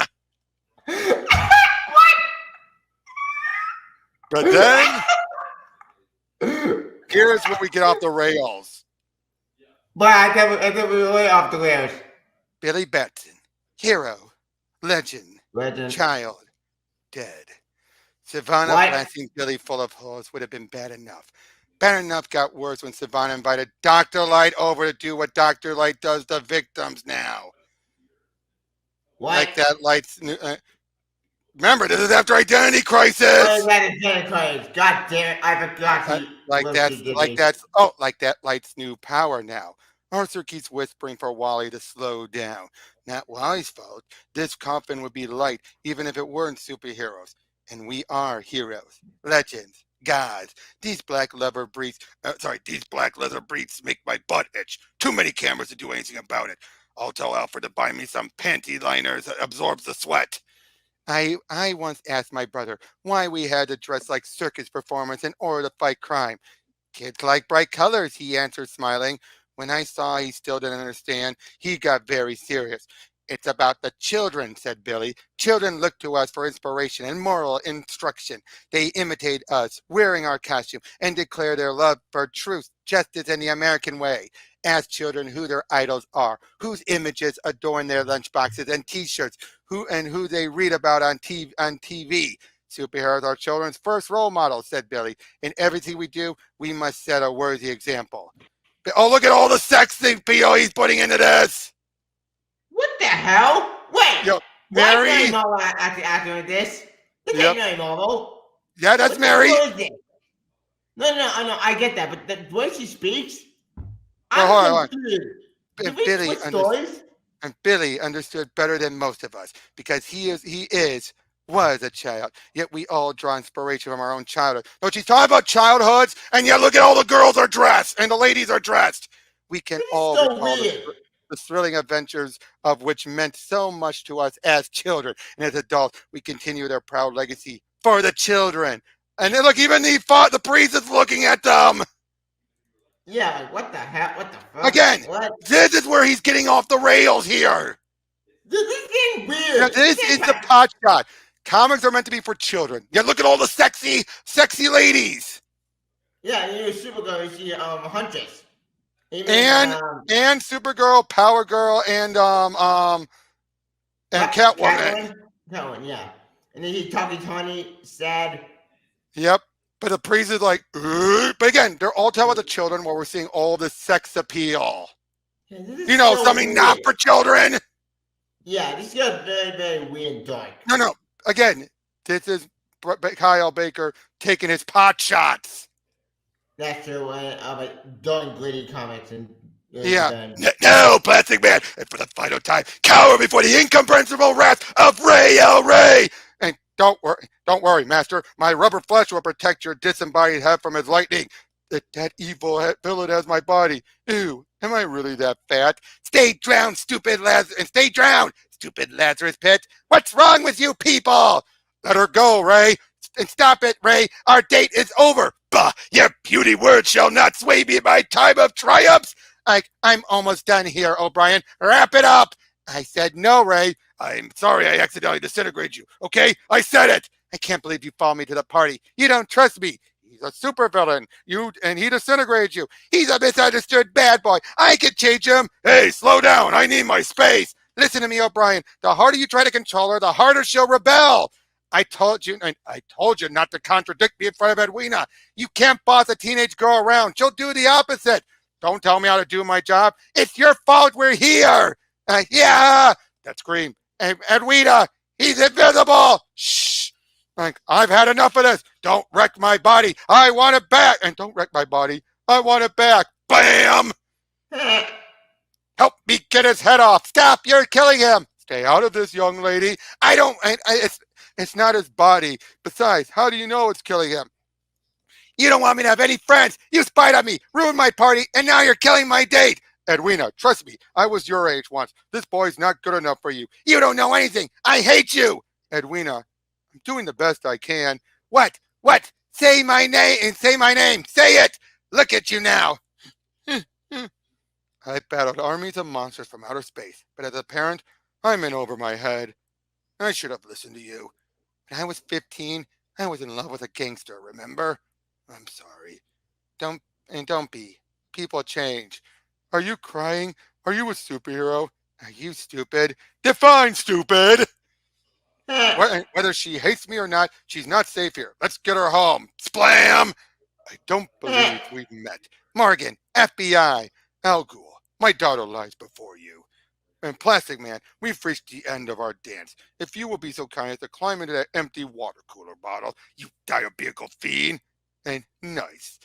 But then, here's where we get off the rails. But I think we were way off the rails. Billy Batson, hero, legend, Legend. child, dead. Savannah What? blasting Billy full of holes would have been bad enough. Bad enough got worse when Savannah invited Dr. Light over to do what Dr. Light does to victims now. What? Like that Light's new. Remember, this is after Identity Oh, Crisis. that is Janet Craig. God damn it! I forgot he. Like what that's she did like me. that's like that Light's new power now. Arthur keeps whispering for Wally to slow down. Not Wally's fault. This coffin would be light even if it weren't superheroes. And we are heroes, legends, gods. These black leather breeds make my butt itch. Too many cameras to do anything about it. I'll tell Alfred to buy me some panty liners that absorbs the sweat. I once asked my brother why we had to dress like circus performers in order to fight crime. Kids like bright colors, he answered, smiling. When I saw he still didn't understand, he got very serious. It's about the children, said Billy. Children look to us for inspiration and moral instruction. They imitate us, wearing our costume, and declare their love for truth, justice, and the American way. Ask children who their idols are, whose images adorn their lunchboxes and T-shirts, who they read about on TV. Superheroes are children's first role models, said Billy. In everything we do, we must set a worthy example. Oh, look at all the sexy PO he's putting into this. What the hell? Wait. Yo, Why Mary? Mary Marvel acting this? This Yep. ain't Mary Marvel. Yeah, that's What Mary. the hell is it? No, I know, I get that, but the way she speaks, hold on, hold on. confused. Do And we Billy switch understood. stories? And Billy understood better than most of us because was a child. Yet we all draw inspiration from our own childhood. Don't you talk about childhoods? And yet look at all the girls are dressed and the ladies are dressed. We can This is all so recall weird. the thrilling adventures of which meant so much to us as children. And as adults, we continue their proud legacy for the children. And then look, even the priest is looking at them. Yeah, like, what the hell? What the fuck? Again, What? this is where he's getting off the rails here. This is getting weird. Now, this is the pot shot. Comics are meant to be for children. Yeah, look at all the sexy ladies. Yeah, and you're Supergirl, you see Huntress. And Supergirl, Power Girl, and Catwoman. Catwoman, yeah. And then he's talking to Honey, sad. Yep. But the priest is like, ugh. But again, they're all talking about the children while we're seeing all this sex appeal. Yeah, this is You know, so something weird. not for children. Yeah, this got very, very weird and dark. No. Again, this is Kyle Baker taking his pot shots. That's the way of it. Dark gritty comics and yeah. No, Plastic Man. And for the final time, cower before the incomprehensible wrath of Ray El Ray. And don't worry, Master. My rubber flesh will protect your disembodied head from his lightning. That evil villain has my body. Ew, am I really that fat? Stay drowned, stupid Lazarus. Stay drowned, stupid Lazarus Pit. What's wrong with you people? Let her go, Ray. And stop it, Ray. Our date is over. Bah, your beauty words shall not sway me in my time of triumphs. I'm almost done here, O'Brien. Wrap it up. I said no, Ray. I'm sorry I accidentally disintegrated you. Okay? I said it. I can't believe you followed me to the party. You don't trust me. He's a supervillain. And he disintegrated you. He's a misunderstood bad boy. I can change him. Hey, slow down. I need my space. Listen to me, O'Brien. The harder you try to control her, the harder she'll rebel. I told you not to contradict me in front of Edwina. You can't boss a teenage girl around. She'll do the opposite. Don't tell me how to do my job. It's your fault we're here. Yeah, that scream. Edwina, he's invisible. Shh. I've had enough of this. Don't wreck my body. I want it back. And don't wreck my body. I want it back. Bam. Help me get his head off. Stop. You're killing him. Stay out of this, young lady. It's not his body. Besides, how do you know it's killing him? You don't want me to have any friends. You spied on me, ruined my party, and now you're killing my date. Edwina, trust me, I was your age once. This boy's not good enough for you. You don't know anything. I hate you. Edwina, I'm doing the best I can. What? What? Say my name and say my name. Say it. Look at you now. I battled armies of monsters from outer space, but as a parent, I'm in over my head. I should have listened to you. When I was 15, I was in love with a gangster, remember? I'm sorry. Don't be. People change. Are you crying? Are you a superhero? Are you stupid? Define stupid! Whether she hates me or not, she's not safe here. Let's get her home. Splam! I don't believe we've met. Morgan, FBI, Al Ghul, my daughter lies before you. And Plastic Man, we've reached the end of our dance. If you will be so kind as to climb into that empty water cooler bottle, you diabolical fiend. And nice.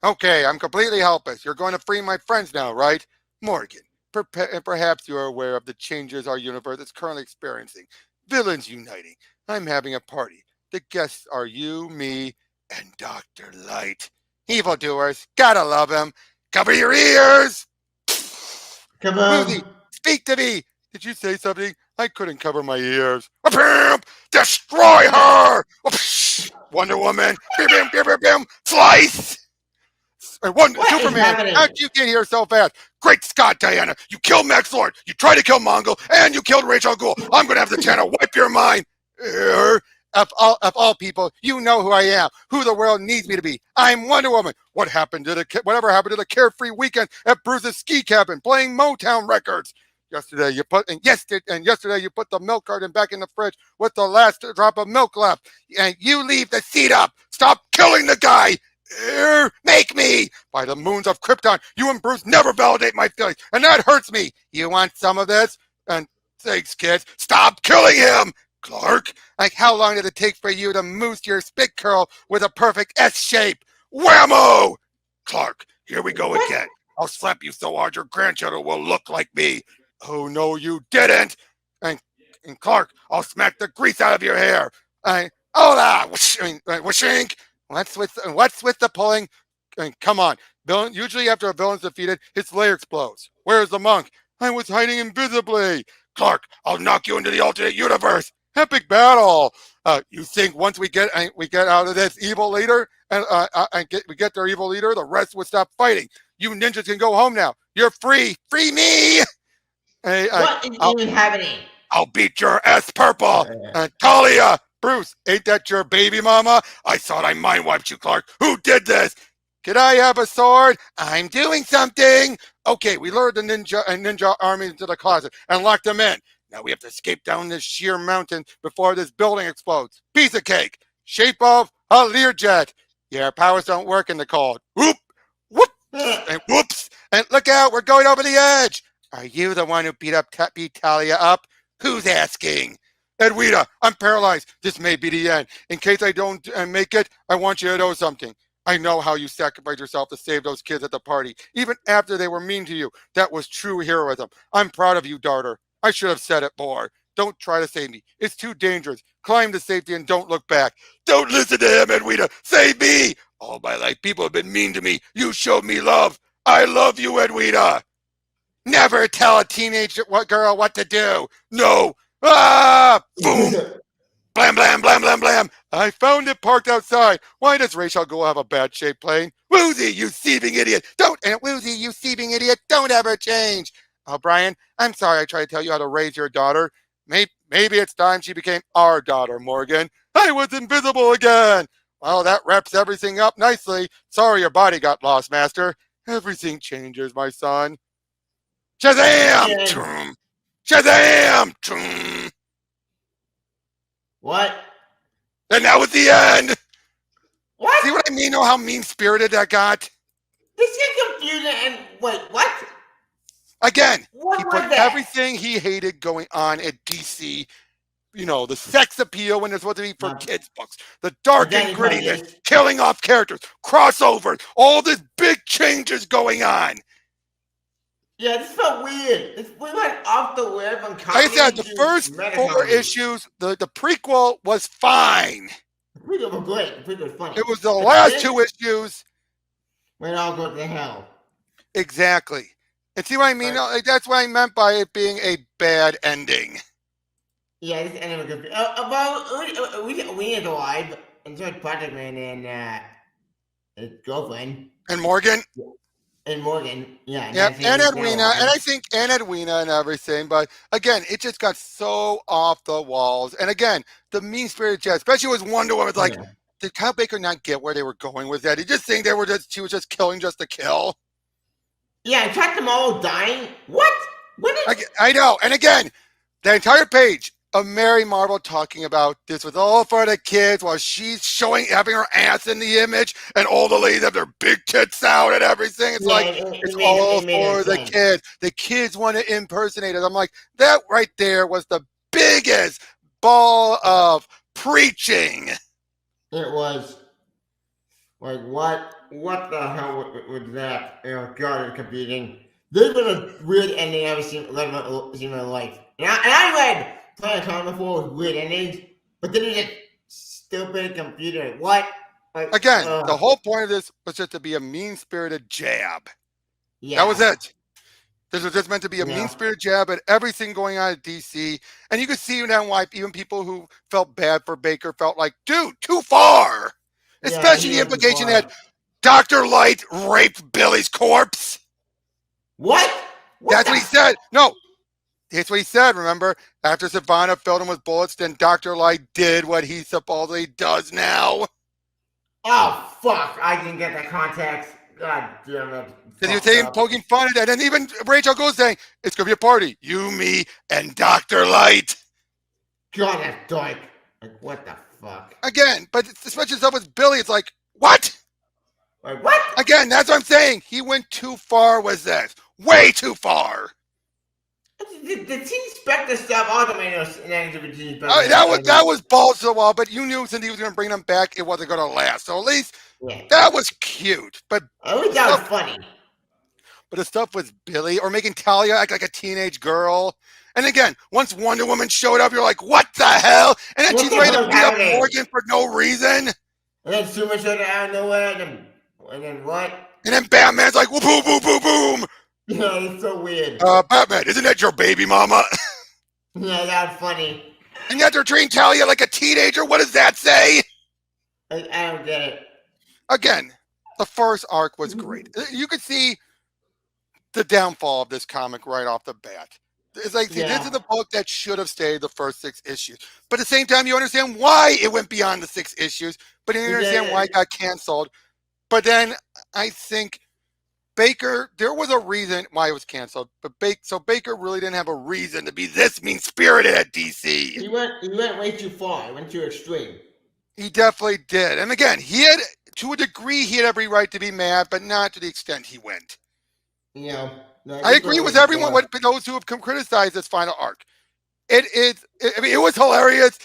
Okay, I'm completely helpless. You're going to free my friends now, right? Morgan, perhaps you are aware of the changes our universe is currently experiencing. Villains uniting. I'm having a party. The guests are you, me, and Dr. Light. Evildoers, gotta love him. Cover your ears! Come Woozy, on. speak to me! Did you say something? I couldn't cover my ears. Pimp! Destroy her! Wonder Woman! Bim, bim, bim, bim, bim. Slice! What is Superman, how'd happening? you get here so fast? Great Scott, Diana! You killed Max Lord, you tried to kill Mongol, and you killed Rachel Ghoul. I'm gonna have the channel wipe your mind. Of all people, you know who I am, who the world needs me to be. I'm Wonder Woman. Whatever happened to the carefree weekend at Bruce's ski cabin playing Motown records? Yesterday you put the milk carton back in the fridge with the last drop of milk left, and you leave the seat up. Stop killing the guy. Make me! By the moons of Krypton, you and Bruce never validate my feelings, and that hurts me. You want some of this? And thanks, kids. Stop killing him! Clark, like how long did it take for you to mousse your spit curl with a perfect S shape? Whammo! Clark, here we go What? again. I'll slap you so hard your grandchildren will look like me. Oh, no, you didn't. And, and Clark, I'll smack the grease out of your hair. Hola! Whooshink! What's with the pulling? Come on. Villain, usually after a villain's defeated, his lair explodes. Where's the monk? I was hiding invisibly. Clark, I'll knock you into the alternate universe. Epic battle. You think once we get out of this evil leader and we get their evil leader, the rest would stop fighting. You ninjas can go home now. You're free. Free me. Hey, What is even happening? I'll beat your ass purple. Talia, Bruce, ain't that your baby mama? I thought I mind wiped you, Clark. Who did this? Could I have a sword? I'm doing something. Okay, we lured the ninja army into the closet and locked them in. Now we have to escape down this sheer mountain before this building explodes. Piece of cake. Shape of a Learjet. Yeah, our powers don't work in the cold. Whoop, whoop, and whoops. And look out, we're going over the edge. Are you the one who beat Talia up? Who's asking? Edwina, I'm paralyzed. This may be the end. In case I don't make it, I want you to know something. I know how you sacrificed yourself to save those kids at the party, even after they were mean to you. That was true heroism. I'm proud of you, daughter. I should have said it more. Don't try to save me. It's too dangerous. Climb to safety and don't look back. Don't listen to him, Edwina. Save me. All my life, people have been mean to me. You showed me love. I love you, Edwina. Never tell a teenage girl what to do. No. Ah! Boom. Blam, blam, blam, blam, blam. I found it parked outside. Why does Rachel Ghoul have a bad shaped plane? Woozy, you thieving idiot. Woozy, you thieving idiot. Don't ever change. Oh, Brian, I'm sorry I tried to tell you how to raise your daughter. Maybe it's time she became our daughter, Morgan. I was invisible again. Well, that wraps everything up nicely. Sorry your body got lost, Master. Everything changes, my son. Shazam! Chum. Shazam! Chum. What? And that was the end. What? See what I mean? Know how mean-spirited that got? This is confusing. And wait, what? Again, What he was put that? everything he hated going on at DC. You know, the sex appeal when it's supposed to be for kids' books, the dark and grittiness, killing off characters, crossovers, all this big changes going on. Yeah, this felt weird. We went off the web on comedy. Like I said, the first 4 issues, the prequel was fine. The prequel was great. The prequel was funny. It was the last 2 issues. When it all goes to hell. Exactly. And see what I mean? Like, that's what I meant by it being a bad ending. Yeah, this anime could be. Well, we need to alive. And so Project Man and his girlfriend And Morgan, and Morgan. Yeah, and yep, that's and he's now Edwina, and alive. I think and Edwina and everything. But again, it just got so off the walls. And again, the mean spirited jet, especially with Wonder Woman, like, Yeah. did Kyle Baker not get where they were going with that? He just think they were just she was just killing just to kill. Yeah, and track them all dying. What? What is? I know. And again, the entire page of Mary Marvel talking about this was all for the kids while she's showing having her ass in the image and all the ladies have their big tits out and everything. It's Yeah, like it it's made all it made no for the sense. kids. The kids want to impersonate it. I'm like, that right there was the biggest ball of preaching. It was like what? What the hell was that? Oh god, it's confusing. This was a weird ending I've ever seen in my life. And I read Planet Comic before with weird endings, but then it's just stupid computer. What? Like, Again, the whole point of this was just to be a mean spirited jab. yeah, That was it. This was just meant to be a yeah, mean-spirited jab at everything going on at DC. And you could see now why even people who felt bad for Baker felt like, dude, too far. yeah. Especially He the went too implication that far. Dr. Light raped Billy's corpse. What? What That's the? what he said. No, that's what he said, remember? After Savannah filled him with bullets, then Dr. Light did what he supposedly does now. Oh fuck! I didn't get the context. God damn it! Because he was Fucked saying, up. poking fun at that. And even Rachel goes saying, it's going to be a party. You, me, and Dr. Light. God, that's dark. Like what the fuck? Again, but especially stuff with Billy, it's like, what? Like what? Again, that's what I'm saying. He went too far with this. Way too far. The Teen Spectre stuff also made no sense. That was balls to the wall, but you knew since he was going to bring them back, it wasn't going to last. So at least Yeah. that was cute. But At least that was funny. the stuff with Billy or making Talia act like a teenage girl. And again, once Wonder Woman showed up, you're like, what the hell? And then What she's the ready to hell's beat up happening? Morgan for no reason. And then Suma showed up out of nowhere, and then what? And then Batman's like, whoop, boom, boom, boom, boom. Yeah, it's so weird. Batman, isn't that your baby mama? Yeah, that was funny. And yet they're treating Talia like a teenager. What does that say? I don't get it. Again, the first arc was great. You could see the downfall of this comic right off the bat. It's like, see, this is the book that should have stayed the first 6 issues. But at the same time, you understand why it went beyond the 6 issues, but you understand why it got canceled. But then I think Baker, there was a reason why it was canceled, but Baker really didn't have a reason to be this mean-spirited at DC. He went way too far. He went too extreme. He definitely did. And again, he had, to a degree, he had every right to be mad, but not to the extent he went. You know, I agree with everyone, those who have criticized this final arc. I mean, it was hilarious.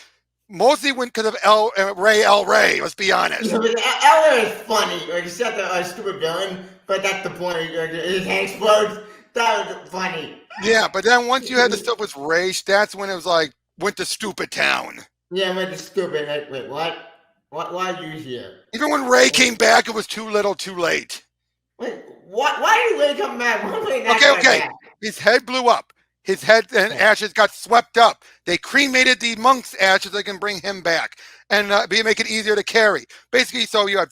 Mostly because of Ray El Rey, let's be honest. Yeah, Eller is funny, except a stupid villain, but that's the point. His head explodes. That was funny. Yeah, but then once you had the stuff with Rage, that's when it was like, went to stupid town. Yeah, went to stupid. Like, wait, what? Why are you here? Even when Ray came back, it was too little, too late. Wait, what? Why did Ray come back? Okay. His head blew up. His head and ashes got swept up. They cremated the monk's ashes. They can bring him back and make it easier to carry. Basically, so you had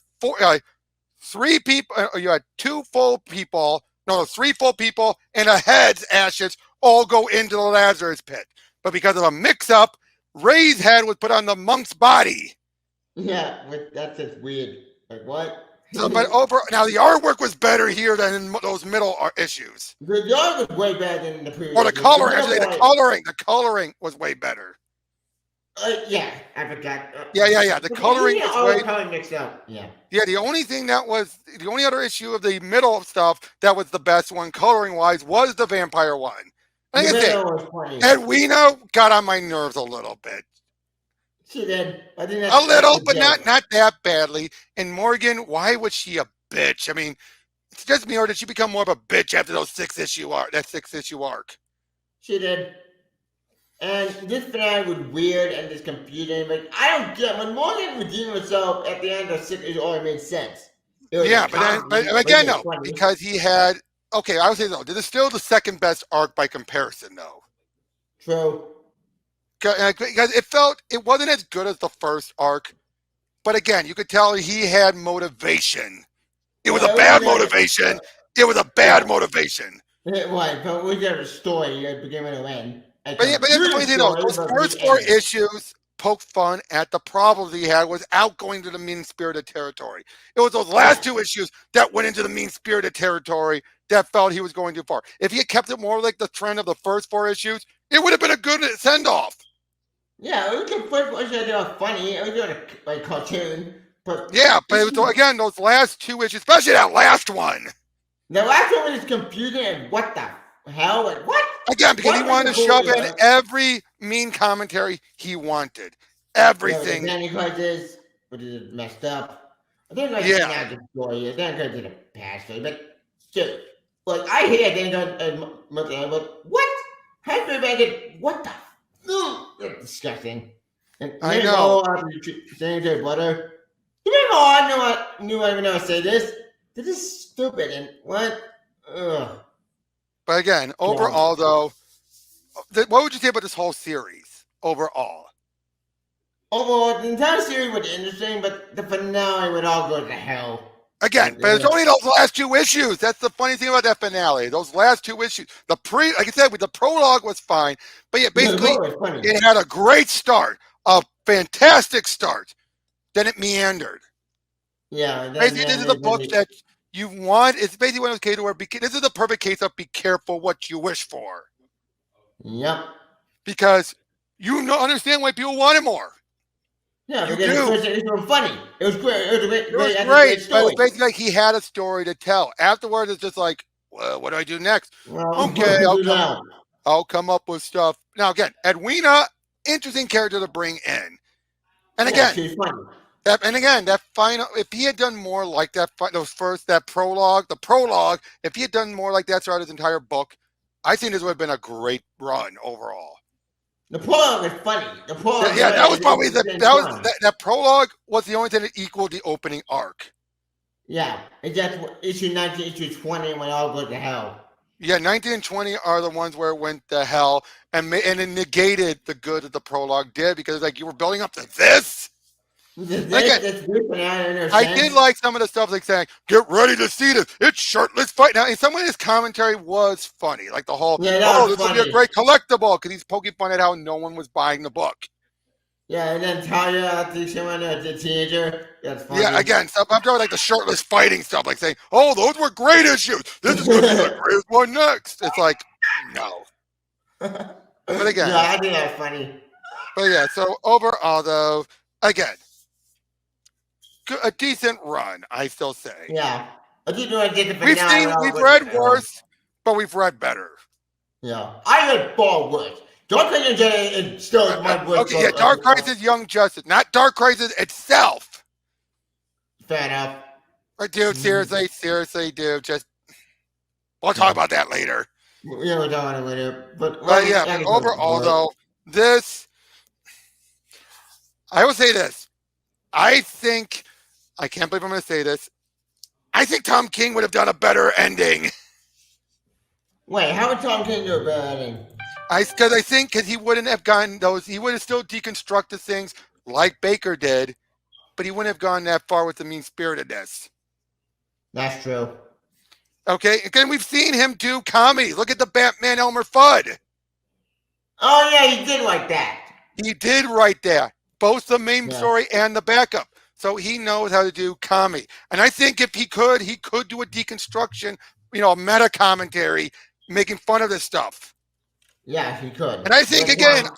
3 people. You had 2 full people. No, 3 full people, and a head's ashes all go into the Lazarus pit. But because of a mix-up, Ray's head was put on the monk's body. Yeah, that's just weird. Like what? So, but now the artwork was better here than in those middle issues. The art was way better than the previous. Or the coloring, the coloring was way better. Yeah, I forgot. Yeah. The coloring was way color mixed up. Yeah. Yeah, the only other issue of the middle stuff that was the best one, coloring wise, was the vampire one. Like I said, Edwina got on my nerves a little bit. She did. I think a little, but not that badly. And Morgan, why was she a bitch? I mean, it's just me, or did she become more of a bitch after that 6 issue arc? She did. And this finale was weird and just confusing. But I don't get when Morgan redeemed herself at the end of 6 issue. It all made sense. Yeah, but again, no, because he had okay, I would say though, this is still the second best arc by comparison, though. True. Because it wasn't as good as the first arc, but again, you could tell he had motivation. It was a It was bad good. motivation. It was a bad Yeah, motivation. it was, but we got a story at the beginning and end. A But here's the funny confusing thing though, story, those but good first four ending. issues poke fun at the problems he had without going to the mean-spirited territory. It was those last Yeah. two issues that went into the mean-spirited territory that felt he was going too far. If he had kept it more like the trend of the first four issues, it would have been a good send-off. Yeah, it was the first one that was funny. It was doing a like cartoon, but Yeah, but it this was, again, those last two issues, especially that last one. the last one was confusing and what the hell? Like, what? Again, because he What was wanted the to shove goal? in every mean commentary he wanted. Yeah, with the Everything. Danny Crisis, which is messed up. I didn't like Yeah, the magic story. I didn't go to the past story, but dude, like I hate I didn't go but what? How do you make it? What the? That's disgusting. And I then know. all after saying to your brother, you know I knew I would never say this. This is stupid and what? Ugh. But again, Yeah. overall, though, what would you say about this whole series overall? Overall, the entire series was interesting, but the finale would all go to hell. Again, but it's only those last two issues. That's the funny thing about that finale. Those last two issues. Like I said, with the prologue was fine, but yeah, The basically, was funny. it had a great start, a fantastic start. Then it meandered. Yeah. Basically, this is the book that you want. It's basically one of those cases where this is the perfect case of be careful what you wish for, Yep. because understand why people wanted more. Yeah, You because the do. first it was funny. It was great. It was a great, It was great, great, but story. it's basically like he had a story to tell. Afterwards, it's just like, well, what do I do next? Well, Okay, do now. I'll come up with stuff. Now again, Edwina, interesting character to bring in. And Yeah, again, she's funny. that final, if he had done more like that prologue, if he had done more like that throughout his entire book, I think this would have been a great run overall. The prologue was funny. The prologue. Yeah, that was probably that prologue was the only thing that equaled the opening arc. Yeah, and that's issue 19, issue 20 when all go to hell. Yeah, 19 and 20 are the ones where it went to hell and it negated the good that the prologue did, because like you were building up to this. I did like some of the stuff like saying, "Get ready to see this. It's shirtless fight." Now, in some ways, his commentary was funny, like the whole, this will be a great collectible, because he's poking fun at how no one was buying the book. Yeah, and then Talia, the teenager. That's funny. Yeah, again, stuff I'm talking like the shirtless fighting stuff, like saying, "Oh, those were great issues. This is going to be the greatest one next." It's like, no. But again, yeah, I think that's funny. But yeah, so overall, though, again, a decent run, I still say. Yeah, I think I get the finale. We've read worse, but we've read better. Yeah, I read far worse. Dark Crisis is still my worst. Okay, yeah, Dark Crisis Young Justice, not Dark Crisis itself. Fair enough. But dude, seriously, dude, we'll talk about that later. Yeah, we'll talk about it later. But yeah, overall, though, I will say this. I can't believe I'm going to say this. I think Tom King would have done a better ending. Wait, how would Tom King do a better ending? Because he wouldn't have gotten those. He would have still deconstructed things like Baker did, but he wouldn't have gone that far with the mean-spiritedness. That's true. Okay, again, we've seen him do comedy. Look at the Batman Elmer Fudd. Oh yeah, he did like that. He did write that, both the main story and the backup. So he knows how to do comedy. And I think if he could do a deconstruction, a meta commentary, making fun of this stuff. Yeah, he could. And I think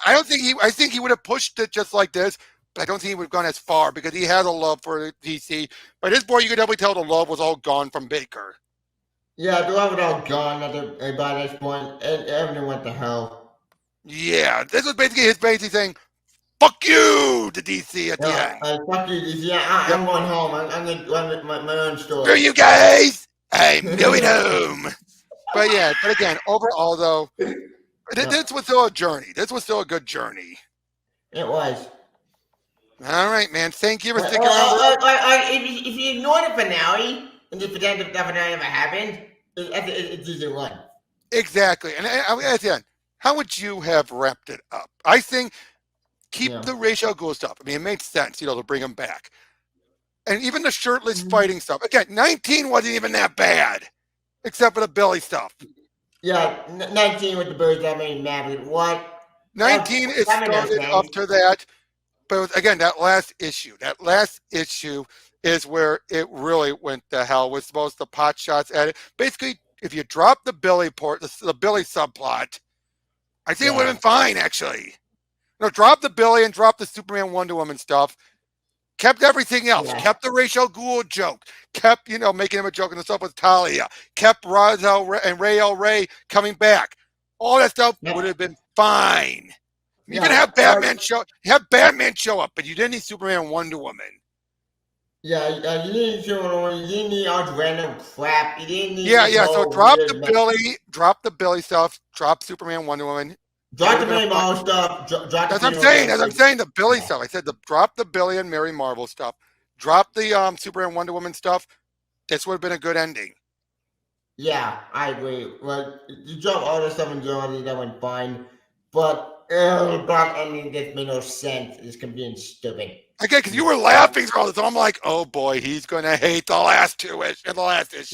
I think he would have pushed it just like this, but I don't think he would have gone as far, because he has a love for DC. But his boy, you could definitely tell the love was all gone from Baker. Yeah, the love was all gone by this point, and everything went to hell. Yeah, this was basically saying, "Fuck you" to DC at the end. Fuck you, DC. I'm going home. I'm going to run my own store. Screw you guys. I'm going home. But again, overall though, this was still a journey. This was still a good journey. It was. All right, man. Thank you for sticking around. If you ignore the finale, and the finale never happened, It's easy one. Exactly. And at the end, how would you have wrapped it up? I think keep Yeah. the ratio ghoul stuff. I mean, it makes sense, to bring them back. And even the shirtless Mhm. fighting stuff. Again, 19 wasn't even that bad, except for the Billy stuff. Yeah, 19 with the birds. That made me mad. But what? 19 it That made no started up sense. to that, but again, that last issue is where it really went to hell with most the pot shots at it. Basically, if you drop the Billy the Billy subplot, I think it would have Yeah. been fine actually. Drop the Billy and drop the Superman Wonder Woman stuff. Kept everything else. Yeah. Kept the Rachel Gould joke. Kept, making him a joke and the stuff with Talia. Kept and Rael Ray coming back. All that stuff would Yep. have been fine. Even Yeah. have Batman show up, but you didn't need Superman and Wonder Woman. Yeah. You didn't show. You didn't need all this random crap. You didn't need Yeah, this yeah. So whole weird. drop the Billy stuff, drop Superman, Wonder Woman. It Drop would the have been a Mary fun. Marvel stuff. Drop the That's what I'm Peter saying. That's what I'm stuff. saying. The Billy Yeah. stuff. I said drop the Billy and Mary Marvel stuff. Drop the Superman, Wonder Woman stuff. This would have been a good ending. Yeah, I agree. Well, you drop all the stuff in Germany, that went fine. But the black ending just made no sense. It's being stupid. Again, because you were laughing through all this, I'm like, oh boy, he's gonna hate the last issue.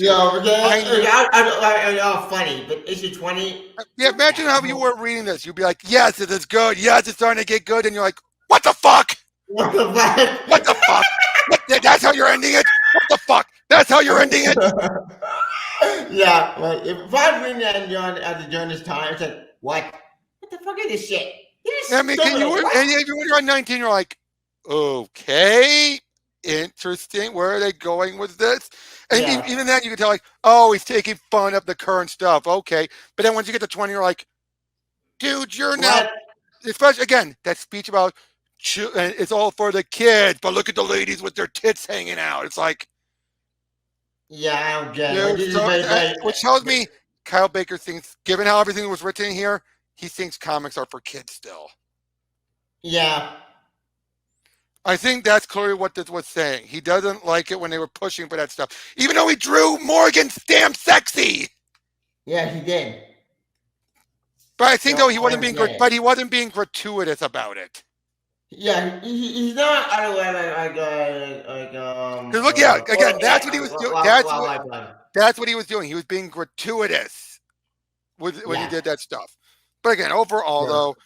Yeah, but I knew. all funny. But issue 20, Yeah, what the imagine how you hell? were reading this. You'd be like, yes, it is good. Yes, it's starting to get good, and you're like, what the fuck? What the fuck? What the fuck? That's how you're ending it? What the fuck? That's how you're ending it? Yeah, well, if I was reading that during this time, it's like, what? What the fuck is this shit? This I is mean, stupid. What? and even when you're on 19, you're like, okay, interesting. Where are they going with this? And Yeah. even then, you can tell, like, oh, he's taking fun of the current stuff. Okay. But then once you get to 20, you're like, dude, you're now, What? especially again, that speech about it's all for the kids, but look at the ladies with their tits hanging out. It's like, Yeah, I don't get it. Like, dude, this is very, very, which tells me Kyle Baker thinks, given how everything was written in here, he thinks comics are for kids still. yeah. I think that's clearly what this was saying. He doesn't like it when they were pushing for that stuff, even though he drew Morgan's damn sexy. Yeah, he did. But I think No, though he wasn't I get it. but he wasn't being gratuitous about it. Yeah, he's not Look, yeah, again, that's what he was doing. That's what he was doing. He was being gratuitous when he yeah. did that stuff. But again, overall Sure. though,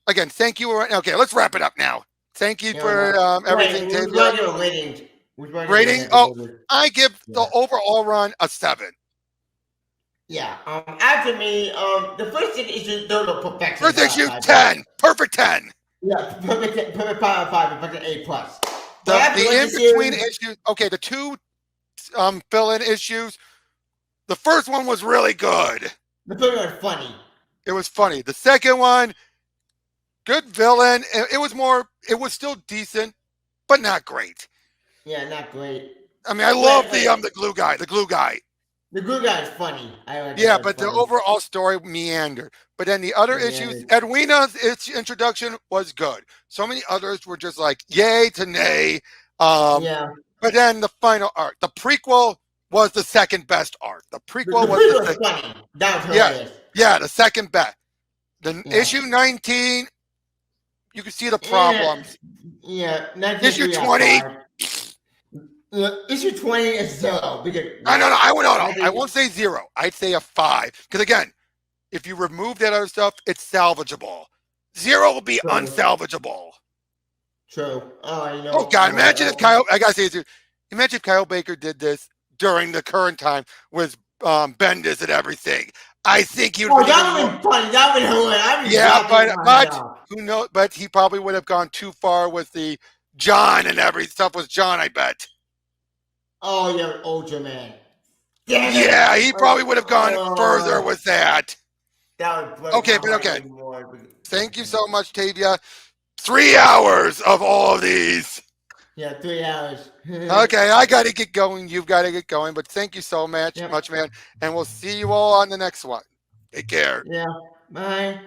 again, thank you. Okay, let's wrap it up now. Thank you for everything, Wait, Tavia. Which one Rating? Oh, I give the overall run a 7. Yeah. After me, the first thing is just no perfection. First issue, 10. Perfect 10. Yeah, perfect 5, perfect 8 plus. The in-between issues, okay, the two fill-in issues, the first one was really good. The first one was funny. It was funny. The second one, good villain. It was still decent, but not great. Yeah, not great. I mean, I love the glue guy. The glue guy. The glue guy is funny. Yeah, but the overall story meandered. But then the other issues, Edwina's introduction was good. So many others were just like yay to nay. Yeah. But then the final art, the prequel was the second best art. The prequel was funny. That was hilarious. Yeah, the second best. The issue 19, you can see the problems. Yeah, issue 20. Issue 20 is 0 because I won't say 0. I'd say a 5 because again, if you remove that other stuff, it's salvageable. 0 will be unsalvageable. True. Oh God! Imagine if imagine if Kyle Baker did this during the current time with Bendis and everything. I think you'd. Oh, that would be funny. That would be hilarious. Yeah, but who knows? But he probably would have gone too far with the John and every stuff with John. I bet. Oh, yeah, Ultraman. Yeah, he probably would have gone further with that. That would okay. Thank you so much, Tavia. 3 hours of all of these. Yeah, 3 hours. Okay, I got to get going. You've got to get going. But thank you so much, man. And we'll see you all on the next one. Take care. Yeah, bye.